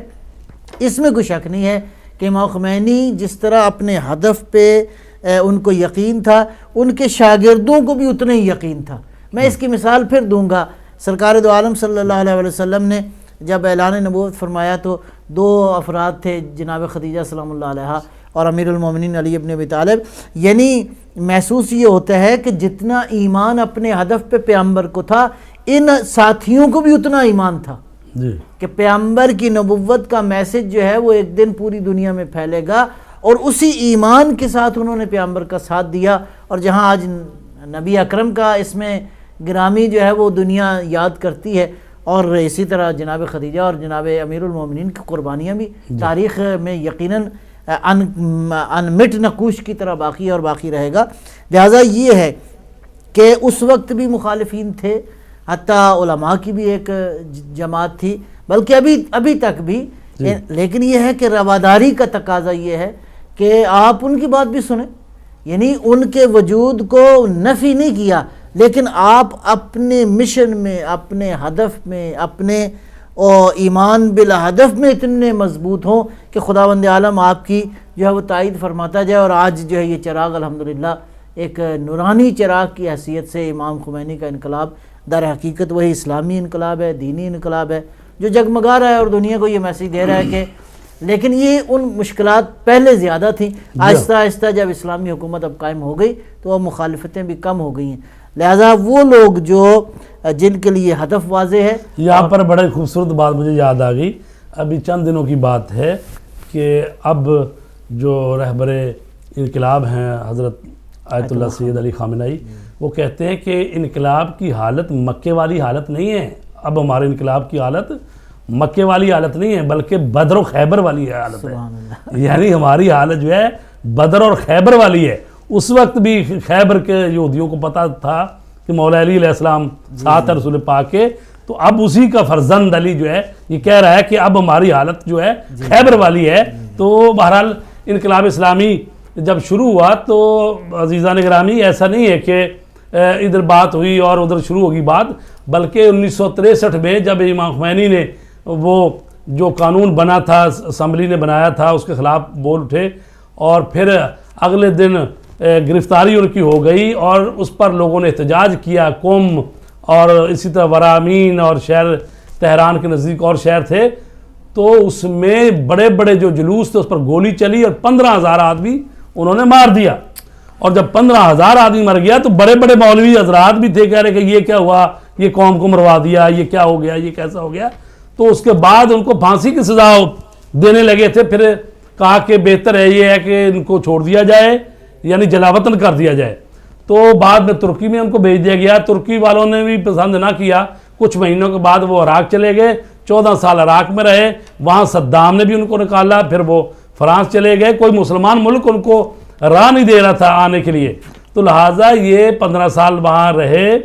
اس میں کوئی شک نہیں ہے کہ امام خمینی جس طرح اپنے ہدف پہ ان کو یقین تھا، ان کے شاگردوں کو بھی اتنا ہی یقین تھا. میں اس کی مثال پھر دوں گا. سرکار دو عالم صلی اللہ علیہ وسلم نے جب اعلان نبوت فرمایا تو 2 افراد تھے، جناب خدیجہ سلام اللہ علیہا اور امیر المومنین علی ابن ابی طالب. یعنی محسوس یہ ہوتا ہے کہ جتنا ایمان اپنے ہدف پہ پیغمبر کو تھا، ان ساتھیوں کو بھی اتنا ایمان تھا کہ پیغمبر کی نبوت کا میسج جو ہے وہ ایک دن پوری دنیا میں پھیلے گا، اور اسی ایمان کے ساتھ انہوں نے پیغمبر کا ساتھ دیا. اور جہاں آج نبی اکرم کا اس میں گرامی جو ہے وہ دنیا یاد کرتی ہے، اور اسی طرح جناب خدیجہ اور جناب امیر المومنین کی قربانیاں بھی تاریخ میں یقیناً انمٹ نقوش کی طرح باقی اور باقی رہے گا. لہٰذا یہ ہے کہ اس وقت بھی مخالفین تھے، حتیٰ علماء کی بھی ایک جماعت تھی، بلکہ ابھی تک بھی. لیکن یہ ہے کہ رواداری کا تقاضا یہ ہے کہ آپ ان کی بات بھی سنیں، یعنی ان کے وجود کو نفی نہیں کیا، لیکن آپ اپنے مشن میں، اپنے ہدف میں، اپنے ایمان بلا ہدف میں اتنے مضبوط ہوں کہ خداوند عالم آپ کی جو ہے وہ تائید فرماتا جائے، اور آج جو ہے یہ چراغ الحمدللہ ایک نورانی چراغ کی حیثیت سے امام خمینی کا انقلاب در حقیقت وہی اسلامی انقلاب ہے، دینی انقلاب ہے جو جگمگا رہا ہے اور دنیا کو یہ میسیج دے رہا ہے کہ لیکن یہ ان مشکلات پہلے زیادہ تھیں، آہستہ آہستہ جب اسلامی حکومت اب قائم ہو گئی تو اب مخالفتیں بھی کم ہو گئی ہیں، لہٰذا وہ لوگ جو جن کے لیے ہدف واضح ہے. یہاں پر بڑے خوبصورت بات مجھے یاد آ گئی، ابھی چند دنوں کی بات ہے کہ اب جو رہبر انقلاب ہیں حضرت آیت اللہ سید علی خامنہئی، وہ کہتے ہیں کہ انقلاب کی حالت مکے والی حالت نہیں ہے، اب ہمارے انقلاب کی حالت مکے والی حالت نہیں ہے بلکہ بدر و خیبر والی حالت ہے. یعنی ہماری حالت جو ہے بدر اور خیبر والی ہے. اس وقت بھی خیبر کے یہودیوں کو پتہ تھا کہ مولا علی علیہ السلام ساتھ رسول پاک کے، تو اب اسی کا فرزند علی جو ہے یہ کہہ رہا ہے کہ اب ہماری حالت جو ہے خیبر والی ہے. تو بہرحال انقلاب اسلامی جب شروع ہوا تو عزیزان گرامی ایسا نہیں ہے کہ ادھر بات ہوئی اور ادھر شروع ہوگی بات، بلکہ 1963 میں جب امام خمینی نے وہ جو قانون بنا تھا اسمبلی نے بنایا تھا اس کے خلاف بول اٹھے، اور پھر اگلے دن گرفتاری ان کی ہو گئی اور اس پر لوگوں نے احتجاج کیا، قم اور اسی طرح ورامین اور شہر تہران کے نزدیک اور شہر تھے، تو اس میں بڑے بڑے جو جلوس تھے اس پر گولی چلی اور 15,000 آدمی انہوں نے مار دیا. اور جب 15,000 آدمی مر گیا تو بڑے بڑے مولوی حضرات بھی تھے کہہ رہے کہ یہ کیا ہوا، یہ قوم کو مروا دیا، یہ کیا ہو گیا، یہ کیسا ہو گیا. تو اس کے بعد ان کو پھانسی کی سزا دینے لگے تھے، پھر کہا کہ بہتر ہے یہ ہے کہ ان کو چھوڑ دیا جائے، یعنی جلاوطن کر دیا جائے. تو بعد میں ترکی میں ان کو بھیج دیا گیا، ترکی والوں نے بھی پسند نہ کیا. کچھ مہینوں کے بعد وہ عراق چلے گئے، 14 سال عراق میں رہے، وہاں صدام نے بھی ان کو نکالا، پھر وہ فرانس چلے گئے. کوئی مسلمان ملک ان کو راہ نہیں دے رہا تھا آنے کے لیے، تو لہٰذا یہ 15 سال وہاں رہے.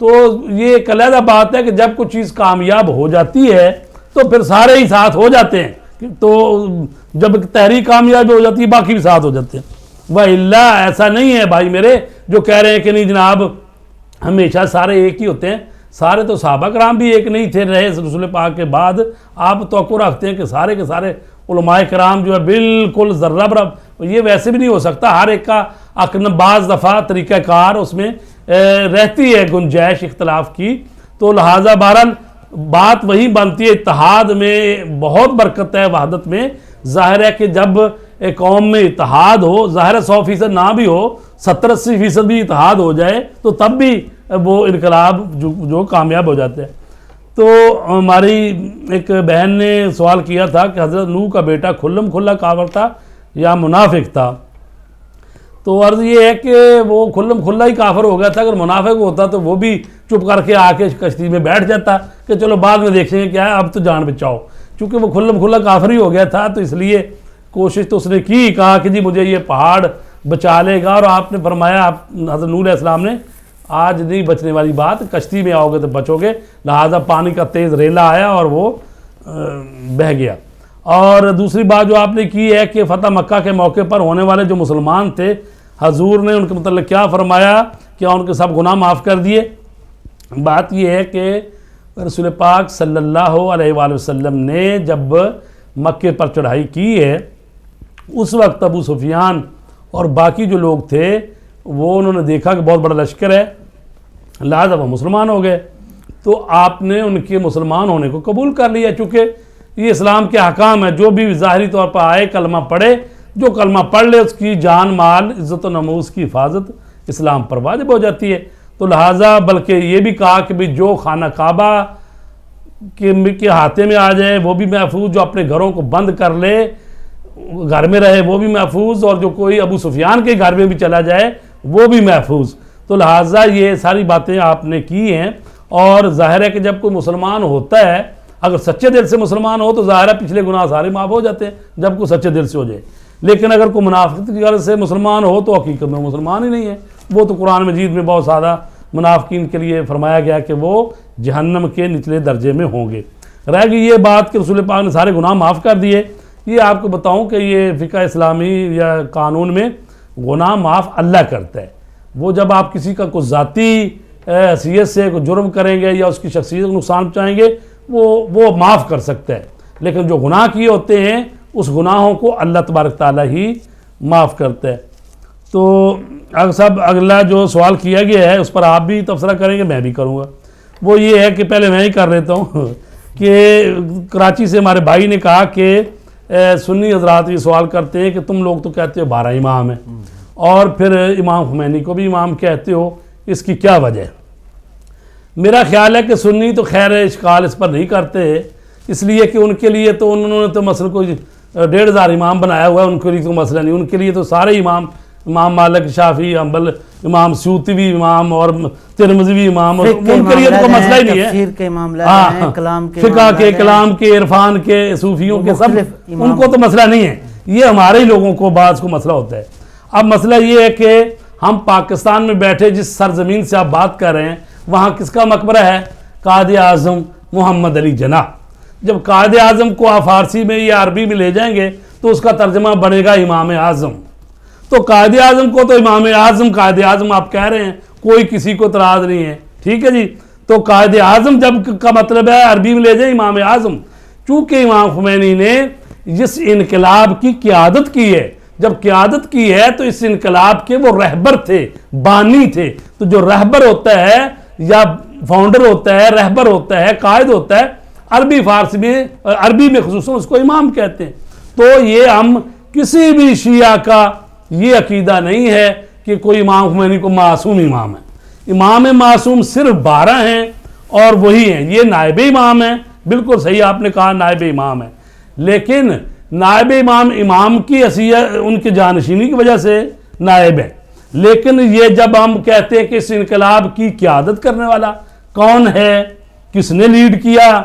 تو یہ ایک علیحدہ بات ہے کہ جب کوئی چیز کامیاب ہو جاتی ہے تو پھر سارے ہی ساتھ ہو جاتے ہیں، تو جب تحریک کامیاب ہو جاتی ہے باقی بھی ساتھ ہو جاتے ہیں. وَإِلَّا ایسا نہیں ہے بھائی میرے جو کہہ رہے ہیں کہ نہیں جناب ہمیشہ سارے ایک ہی ہوتے ہیں. سارے تو صحابہ کرام بھی ایک نہیں تھے رہے رسول پاک کے بعد. آپ توقع رکھتے ہیں کہ سارے کے سارے علماء کرام جو ہے بالکل ذرہ برابر، یہ ویسے بھی نہیں ہو سکتا. ہر ایک کا بعض دفعہ طریقہ کار اس میں رہتی ہے گنجائش اختلاف کی. تو لہٰذا بہرحال بات وہی بنتی ہے، اتحاد میں بہت برکت ہے، وحدت میں. ظاہر ہے کہ جب ایک قوم میں اتحاد ہو، ظاہر ہے 100% نہ بھی ہو، 70-80% بھی اتحاد ہو جائے تو تب بھی وہ انقلاب جو کامیاب ہو جاتے ہیں. تو ہماری ایک بہن نے سوال کیا تھا کہ حضرت نوح کا بیٹا کھلم کھلا کافر تھا یا منافق تھا. تو عرض یہ ہے کہ وہ کھلم کھلا ہی کافر ہو گیا تھا. اگر منافق ہوتا تو وہ بھی چپ کر کے آ کے کشتی میں بیٹھ جاتا کہ چلو بعد میں دیکھیں گے کیا ہے، اب تو جان بچاؤ. چونکہ وہ کھلم کھلا کافر ہی ہو گیا تھا تو اس لیے کوشش تو اس نے کی، کہا کہ جی مجھے یہ پہاڑ بچا لے گا. اور آپ نے فرمایا، حضرت نوح علیہ السلام نے، آج نہیں بچنے والی بات، کشتی میں آؤ گے تو بچو گے. لہٰذا پانی کا تیز ریلا آیا اور وہ بہہ گیا. اور دوسری بات جو آپ نے کی ہے کہ فتح مکہ کے موقع پر ہونے والے جو مسلمان تھے، حضور نے ان کے متعلق کیا فرمایا، کیا ان کے سب گناہ معاف کر دیے؟ بات یہ ہے کہ رسول پاک صلی اللہ علیہ وآلہ وسلم نے جب مکے پر چڑھائی کی ہے، اس وقت ابو سفیان اور باقی جو لوگ تھے وہ انہوں نے دیکھا کہ بہت بڑا لشکر ہے، لہٰذا وہ مسلمان ہو گئے. تو آپ نے ان کے مسلمان ہونے کو قبول کر لیا، چونکہ یہ اسلام کے احکام ہے. جو بھی ظاہری طور پر آئے کلمہ پڑھے، جو کلمہ پڑھ لے اس کی جان مال عزت و نموز کی حفاظت اسلام پر واجب ہو جاتی ہے. تو لہٰذا بلکہ یہ بھی کہا کہ بھی جو خانہ کعبہ کے ہاتھے میں آ جائے وہ بھی محفوظ، جو اپنے گھروں کو بند کر لے گھر میں رہے وہ بھی محفوظ، اور جو کوئی ابو سفیان کے گھر میں بھی چلا جائے وہ بھی محفوظ. تو لہٰذا یہ ساری باتیں آپ نے کی ہیں. اور ظاہر ہے کہ جب کوئی مسلمان ہوتا ہے، اگر سچے دل سے مسلمان ہو تو ظاہر ہے پچھلے گناہ سارے معاف ہو جاتے ہیں جب کوئی سچے دل سے ہو جائے. لیکن اگر کوئی منافقت کی غرض سے مسلمان ہو تو حقیقت میں مسلمان ہی نہیں ہے. وہ تو قرآن مجید میں بہت سادہ منافقین کے لیے فرمایا گیا کہ وہ جہنم کے نچلے درجے میں ہوں گے. رہ گئی یہ بات کہ رسول پاک نے سارے گناہ معاف کر دیے. یہ آپ کو بتاؤں کہ یہ فقہ اسلامی یا قانون میں گناہ معاف اللہ کرتا ہے. وہ جب آپ کسی کا کوئی ذاتی حیثیت سے کوئی جرم کریں گے یا اس کی شخصیت کو نقصان پہنچائیں گے وہ معاف کر سکتا ہے. لیکن جو گناہ کیے ہوتے ہیں اس گناہوں کو اللہ تبارک تعالیٰ ہی معاف کرتا ہے۔ تو اگر صاحب اگلا جو سوال کیا گیا ہے اس پر آپ بھی تبصرہ کریں گے، میں بھی کروں گا۔ وہ یہ ہے کہ پہلے میں ہی کر لیتا ہوں کہ کراچی سے ہمارے بھائی نے کہا کہ سنی حضرات یہ سوال کرتے ہیں کہ تم لوگ تو کہتے ہو 12 امام ہیں اور پھر امام خمینی کو بھی امام کہتے ہو، اس کی کیا وجہ ہے؟ میرا خیال ہے کہ سنی تو خیر اشکال اس پر نہیں کرتے، اس لیے کہ ان کے لیے تو انہوں نے تو مثلا کوئی 1500 امام بنایا ہوا ہے، ان کے لیے تو مسئلہ نہیں، ان کے لیے تو سارے امام مالک، شافعی، حنبل، امام سیوطی بھی امام اور ترمذی بھی امام، اور ان کے لیے تو کوئی مسئلہ ہی نہیں ہے، تفسیر کے معاملات ہیں، کلام کے فقہ کے، کلام کے، عرفان کے، صوفیوں کے، سب ان کو تو مسئلہ نہیں ہے، یہ ہمارے ہی لوگوں کو بعض کو مسئلہ ہوتا ہے۔ اب مسئلہ یہ ہے کہ ہم پاکستان میں بیٹھے جس سرزمین سے آپ بات کر رہے ہیں وہاں کس کا مقبرہ ہے؟ قائد اعظم محمد علی جناح۔ جب قائد اعظم کو آپ فارسی میں یا عربی میں لے جائیں گے تو اس کا ترجمہ بنے گا امام اعظم، تو قائد اعظم کو تو امام اعظم قائد اعظم آپ کہہ رہے ہیں، کوئی کسی کو اعتراض نہیں ہے، ٹھیک ہے جی۔ تو قائد اعظم جب کا مطلب ہے عربی میں لے جائیں امام اعظم، چونکہ امام خمینی نے جس انقلاب کی قیادت کی ہے، جب قیادت کی ہے تو اس انقلاب کے وہ رہبر تھے، بانی تھے، تو جو رہبر ہوتا ہے یا فاؤنڈر ہوتا ہے، رہبر ہوتا ہے، قائد ہوتا ہے، عربی فارسی میں، عربی میں خصوصاً اس کو امام کہتے ہیں۔ تو یہ ہم کسی بھی شیعہ کا یہ عقیدہ نہیں ہے کہ کوئی امام خمینی کو معصوم امام ہے۔ امام معصوم صرف 12 ہیں اور وہی ہیں، یہ نائب امام ہیں، بالکل صحیح آپ نے کہا نائب امام ہے، لیکن نائب امام امام کی حیثیت ان کے جانشینی کی وجہ سے نائب ہے، لیکن یہ جب ہم کہتے ہیں کہ اس انقلاب کی قیادت کرنے والا کون ہے، کس نے لیڈ کیا،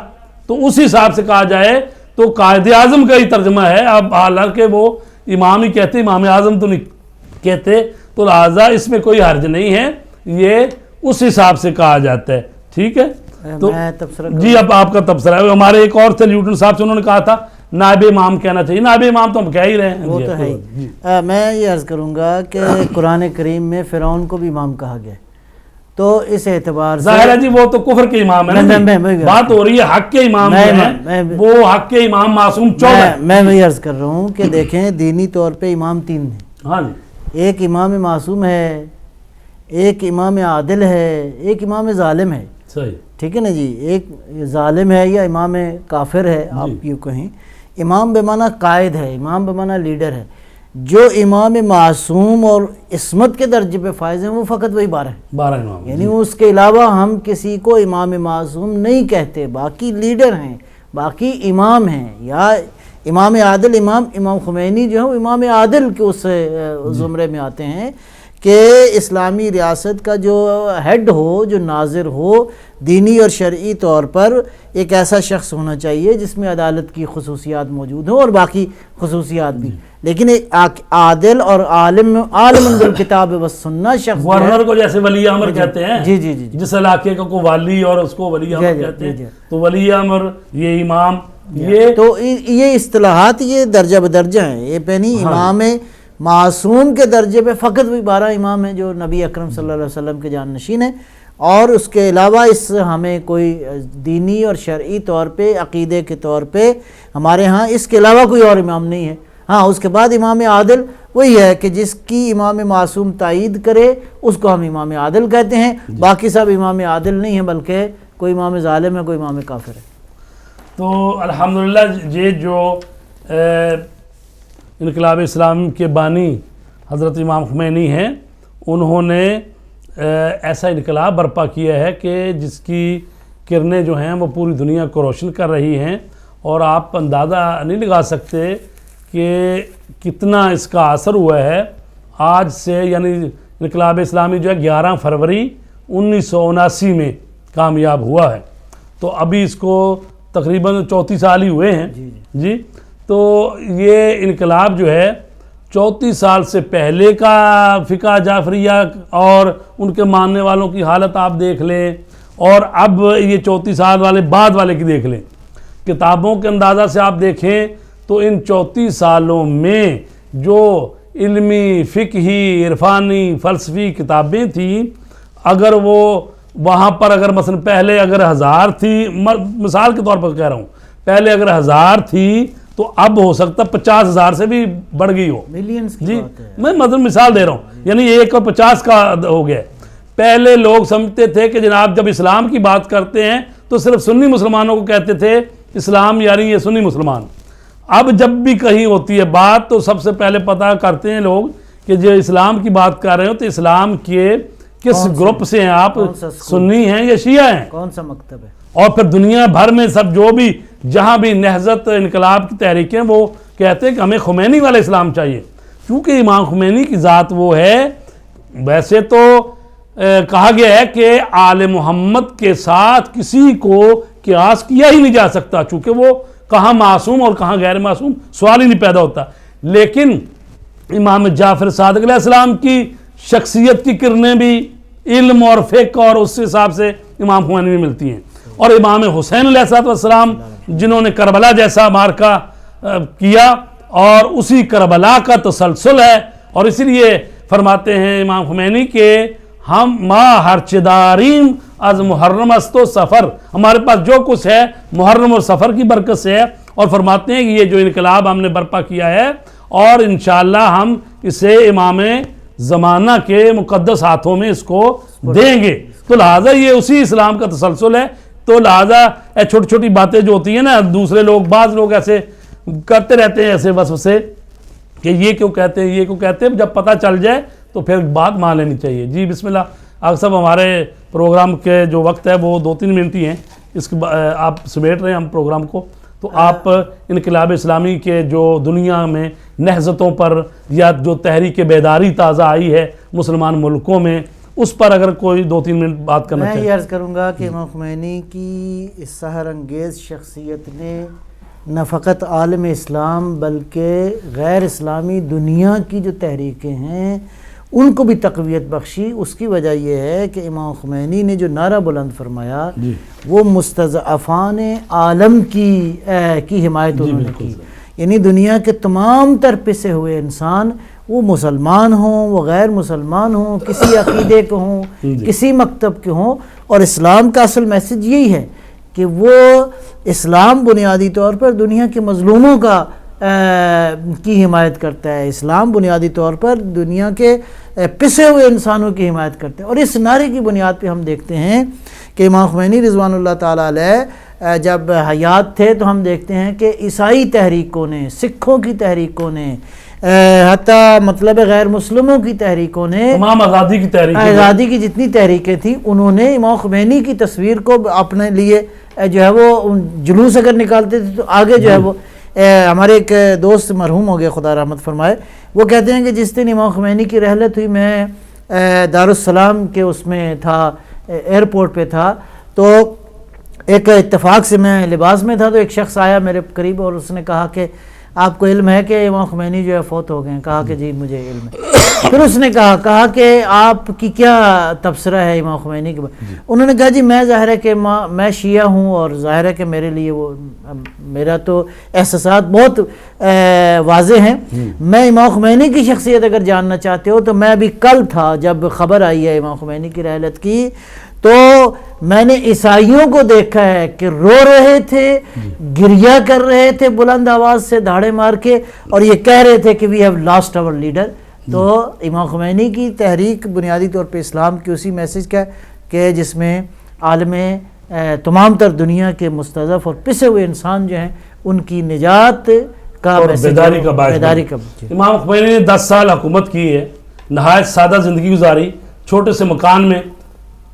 تو اس حساب سے کہا جائے تو قائد اعظم کا ہی ترجمہ ہے، اب حالانکہ وہ امام ہی کہتے، امام اعظم تو نہیں کہتے، تو لہٰذا اس میں کوئی حرج نہیں ہے، یہ اس حساب سے کہا جاتا ہے، ٹھیک ہے۔ تو جی اب آپ کا تبصرہ ہے، ہمارے ایک اور تھے لیوٹن صاحب سے، انہوں نے کہا تھا نائب امام کہنا چاہیے، نائب امام تو ہم کہہ ہی رہے ہیں، وہ تو ہے۔ میں یہ عرض کروں گا کہ قرآن کریم میں فرعون کو بھی امام کہا گیا، تو اس اعتبار سے ظاہر ہے جی وہ تو کفر کے امام ہے، بات ہو رہی ہے حق کے امام ہیں، وہ حق کے امام معصوم 14۔ میں وہی عرض کر رہا ہوں کہ دیکھیں دینی طور پہ امام 3 ہیں، ہاں جی، ایک امام معصوم ہے، ایک امام عادل ہے، ایک امام ظالم ہے، صحیح، ٹھیک ہے نا جی۔ ایک ظالم ہے یا امام کافر ہے آپ یوں کہیں، امام بے معنی قائد ہے، امام بے معنی لیڈر ہے۔ جو امام معصوم اور عصمت کے درجے پہ فائز ہیں وہ فقط وہی 12 ہیں، 12 امام، یعنی اس کے علاوہ ہم کسی کو امام معصوم نہیں کہتے، باقی لیڈر ہیں، باقی امام ہیں، یا امام عادل، امام خمینی جو ہے امام عادل کے اس زمرے میں آتے ہیں کہ اسلامی ریاست کا جو ہیڈ ہو، جو ناظر ہو، دینی اور شرعی طور پر ایک ایسا شخص ہونا چاہیے جس میں عدالت کی خصوصیات موجود ہوں اور باقی خصوصیات بھی، لیکن ایک عادل اور عالم بالکتاب والسنہ شخص، گورنر کو جیسے ولی امر کہتے ہیں، جی جی جی، جس علاقے کا کو والی اور اس کو ولی امر کہتے ہیں، تو ولی امر، یہ امام، یہ تو یہ اصطلاحات یہ درجہ بدرجہ ہیں، یہ پہنی امام معصوم کے درجے پہ فقط بھی 12 امام ہیں جو نبی اکرم صلی اللہ علیہ وسلم کے جانشین ہیں، اور اس کے علاوہ اس ہمیں کوئی دینی اور شرعی طور پہ، عقیدے کے طور پہ ہمارے ہاں اس کے علاوہ کوئی اور امام نہیں ہے۔ ہاں اس کے بعد امام عادل وہی ہے کہ جس کی امام معصوم تائید کرے اس کو ہم امام عادل کہتے ہیں، باقی سب امام عادل نہیں ہیں، بلکہ کوئی امام ظالم ہے، کوئی امام کافر ہے۔ تو الحمدللہ یہ جو انقلاب اسلام کے بانی حضرت امام خمینی ہیں، انہوں نے ایسا انقلاب برپا کیا ہے کہ جس کی کرنیں جو ہیں وہ پوری دنیا کو روشن کر رہی ہیں، اور آپ اندازہ نہیں لگا سکتے کہ کتنا اس کا اثر ہوا ہے۔ آج سے یعنی انقلاب اسلامی جو ہے 11 فروری 1979 میں کامیاب ہوا ہے، تو ابھی اس کو تقریباً 34 سال ہی ہوئے ہیں جی۔ تو یہ انقلاب جو ہے 34 سال سے پہلے کا فقہ جعفریہ اور ان کے ماننے والوں کی حالت آپ دیکھ لیں، اور اب یہ 34 سال والے بعد والے کی دیکھ لیں، کتابوں کے اندازہ سے آپ دیکھیں تو ان 34 سالوں میں جو علمی، فقہی، عرفانی، فلسفی کتابیں تھیں، اگر وہ وہاں پر اگر مثلا پہلے اگر 1000 تھی، مثال کے طور پر کہہ رہا ہوں، پہلے اگر 1000 تھی تو اب ہو سکتا 50,000 سے بھی بڑھ گئی ہو. ملینز کی جی بات ہے. میں مطلب مثال دے رہا ہوں, یعنی 1 اور 50 کا ہو گیا. پہلے لوگ سمجھتے تھے کہ جناب جب اسلام کی بات کرتے ہیں تو صرف سنی مسلمانوں کو کہتے تھے اسلام, یعنی یہ سنی مسلمان. اب جب بھی کہیں ہوتی ہے بات تو سب سے پہلے پتہ کرتے ہیں لوگ کہ جو اسلام کی بات کر رہے ہو تو اسلام کے کس گروپ سے ہیں آپ, سنی ہیں یا شیعہ ہیں, کون سا مکتب ہے. اور پھر دنیا بھر میں سب جو بھی جہاں بھی نہضت انقلاب کی تحریکیں وہ کہتے ہیں کہ ہمیں خمینی والا اسلام چاہیے, کیونکہ امام خمینی کی ذات وہ ہے. ویسے تو کہا گیا ہے کہ آل محمد کے ساتھ کسی کو قیاس کیا ہی نہیں جا سکتا, چونکہ وہ کہاں معصوم اور کہاں غیر معصوم سوال ہی نہیں پیدا ہوتا. لیکن امام جعفر صادق علیہ السلام کی شخصیت کی کرنیں بھی علم اور فقہ اور اس حساب سے امام خمینی میں ملتی ہیں. اور امام حسین علیہ السلام جنہوں نے کربلا جیسا مارکا کیا اور اسی کربلا کا تسلسل ہے, اور اسی لیے فرماتے ہیں امام خمینی کہ ہم ما ہرچداریم از محرم است و سفر, ہمارے پاس جو کچھ ہے محرم اور سفر کی برکت سے ہے. اور فرماتے ہیں کہ یہ جو انقلاب ہم نے برپا کیا ہے اور انشاءاللہ ہم اسے امام زمانہ کے مقدس ہاتھوں میں اس کو دیں گے. تو لہٰذا یہ اسی اسلام کا تسلسل ہے. تو لہٰذا چھوٹی چھوٹی باتیں جو ہوتی ہیں نا, دوسرے لوگ بعض لوگ ایسے کرتے رہتے ہیں ایسے وسوسے کہ یہ کیوں کہتے ہیں یہ کیوں کہتے ہیں, جب پتہ چل جائے تو پھر بات مان لینی چاہیے. جی بسم اللہ. آپ سب ہمارے پروگرام کے جو وقت ہے وہ 2-3 منٹ ہی ہیں, اس کے آپ سمیٹ رہے ہیں ہم پروگرام کو. تو آپ انقلاب اسلامی کے جو دنیا میں نہضتوں پر یا جو تحریک بیداری تازہ آئی ہے مسلمان ملکوں میں, اس پر اگر کوئی 2-3 منٹ بات کرنا چاہیے. میں یہ عرض کروں گا کہ امام خمینی کی اس سحر انگیز شخصیت نے نہ فقط عالم اسلام بلکہ غیر اسلامی دنیا کی جو تحریکیں ہیں ان کو بھی تقویت بخشی. اس کی وجہ یہ ہے کہ امام خمینی نے جو نعرہ بلند فرمایا وہ مستضعفان عالم کی حمایت انہوں نے کی. یعنی دنیا کے تمام تر پسے ہوئے انسان, وہ مسلمان ہوں وہ غیر مسلمان ہوں, کسی عقیدے کے ہوں کسی مکتب کے ہوں, اور اسلام کا اصل میسج یہی ہے کہ وہ اسلام بنیادی طور پر دنیا کے مظلوموں کی حمایت کرتا ہے. اسلام بنیادی طور پر دنیا کے پسے ہوئے انسانوں کی حمایت کرتا ہے. اور اس نعرے کی بنیاد پہ ہم دیکھتے ہیں کہ امام خمینی رضوان اللہ تعالیٰ علیہ جب حیات تھے تو ہم دیکھتے ہیں کہ عیسائی تحریکوں نے, سکھوں کی تحریکوں نے, حتیٰ مطلب غیر مسلموں کی تحریکوں نے, تمام آزادی کی جتنی تحریکیں تھیں انہوں نے امام خمینی کی تصویر کو اپنے لیے جو ہے وہ جلوس اگر نکالتے تھے تو آگے جو ہے وہ ہمارے ایک دوست مرحوم ہو گئے خدا رحمت فرمائے, وہ کہتے ہیں کہ جس دن امام خمینی کی رحلت ہوئی میں دارالسلام کے اس میں تھا, ایئرپورٹ پہ تھا, تو ایک اتفاق سے میں لباس میں تھا تو ایک شخص آیا میرے قریب اور اس نے کہا کہ آپ کو علم ہے کہ امام خمینی جو ہے فوت ہو گئے ہیں؟ کہا کہ جی مجھے علم ہے. پھر اس نے کہا کہ آپ کی کیا تبصرہ ہے امام خمینی کے بارے؟ انہوں نے کہا جی میں ظاہر ہے کہ میں شیعہ ہوں اور ظاہر ہے کہ میرے لیے وہ میرا تو احساسات بہت واضح ہیں. میں امام خمینی کی شخصیت اگر جاننا چاہتے ہو تو میں ابھی کل تھا جب خبر آئی ہے امام خمینی کی رحلت کی, تو میں نے عیسائیوں کو دیکھا ہے کہ رو رہے تھے, گریہ کر رہے تھے بلند آواز سے دھاڑے مار کے, اور یہ کہہ رہے تھے کہ we have lost our leader. تو امام خمینی کی تحریک بنیادی طور پہ اسلام کی اسی میسج کا کہ جس میں عالم تمام تر دنیا کے مستضعف اور پسے ہوئے انسان جو ہیں ان کی نجات کا بیداری کا. امام خمینی نے 10 سال حکومت کی ہے, نہایت سادہ زندگی گزاری, چھوٹے سے مکان میں.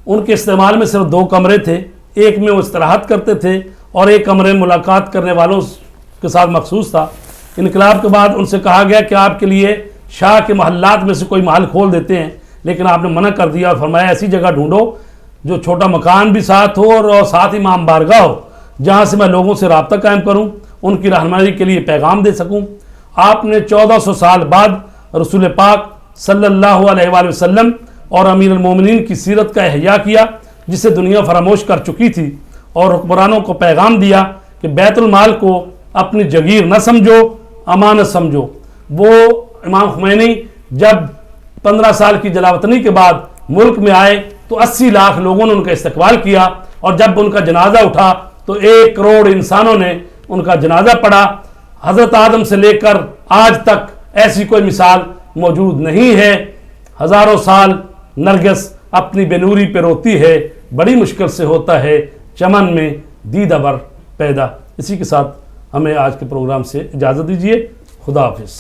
ان کے استعمال میں صرف 2 کمرے تھے, ایک میں وہ استراحت کرتے تھے اور ایک کمرے ملاقات کرنے والوں کے ساتھ مخصوص تھا. انقلاب کے بعد ان سے کہا گیا کہ آپ کے لیے شاہ کے محلات میں سے کوئی محل کھول دیتے ہیں, لیکن آپ نے منع کر دیا اور فرمایا ایسی جگہ ڈھونڈو جو چھوٹا مکان بھی ساتھ ہو اور ساتھ امام بارگاہ ہو, جہاں سے میں لوگوں سے رابطہ قائم کروں, ان کی رہنمائی کے لیے پیغام دے سکوں. آپ نے 1400 سال بعد رسول پاک صلی اللہ علیہ وآلہ وسلم اور امیر المومنین کی سیرت کا احیاء کیا جسے دنیا فراموش کر چکی تھی, اور حکمرانوں کو پیغام دیا کہ بیت المال کو اپنی جگیر نہ سمجھو, امانت سمجھو. وہ امام خمینی جب 15 سال کی جلاوطنی کے بعد ملک میں آئے تو 80 لاکھ لوگوں نے ان کا استقبال کیا, اور جب ان کا جنازہ اٹھا تو 1 کروڑ انسانوں نے ان کا جنازہ پڑھا. حضرت آدم سے لے کر آج تک ایسی کوئی مثال موجود نہیں ہے. ہزاروں سال نرگس اپنی بنوری پہ روتی ہے, بڑی مشکل سے ہوتا ہے چمن میں دیدہ بر پیدا. اسی کے ساتھ ہمیں آج کے پروگرام سے اجازت دیجیے. خدا حافظ.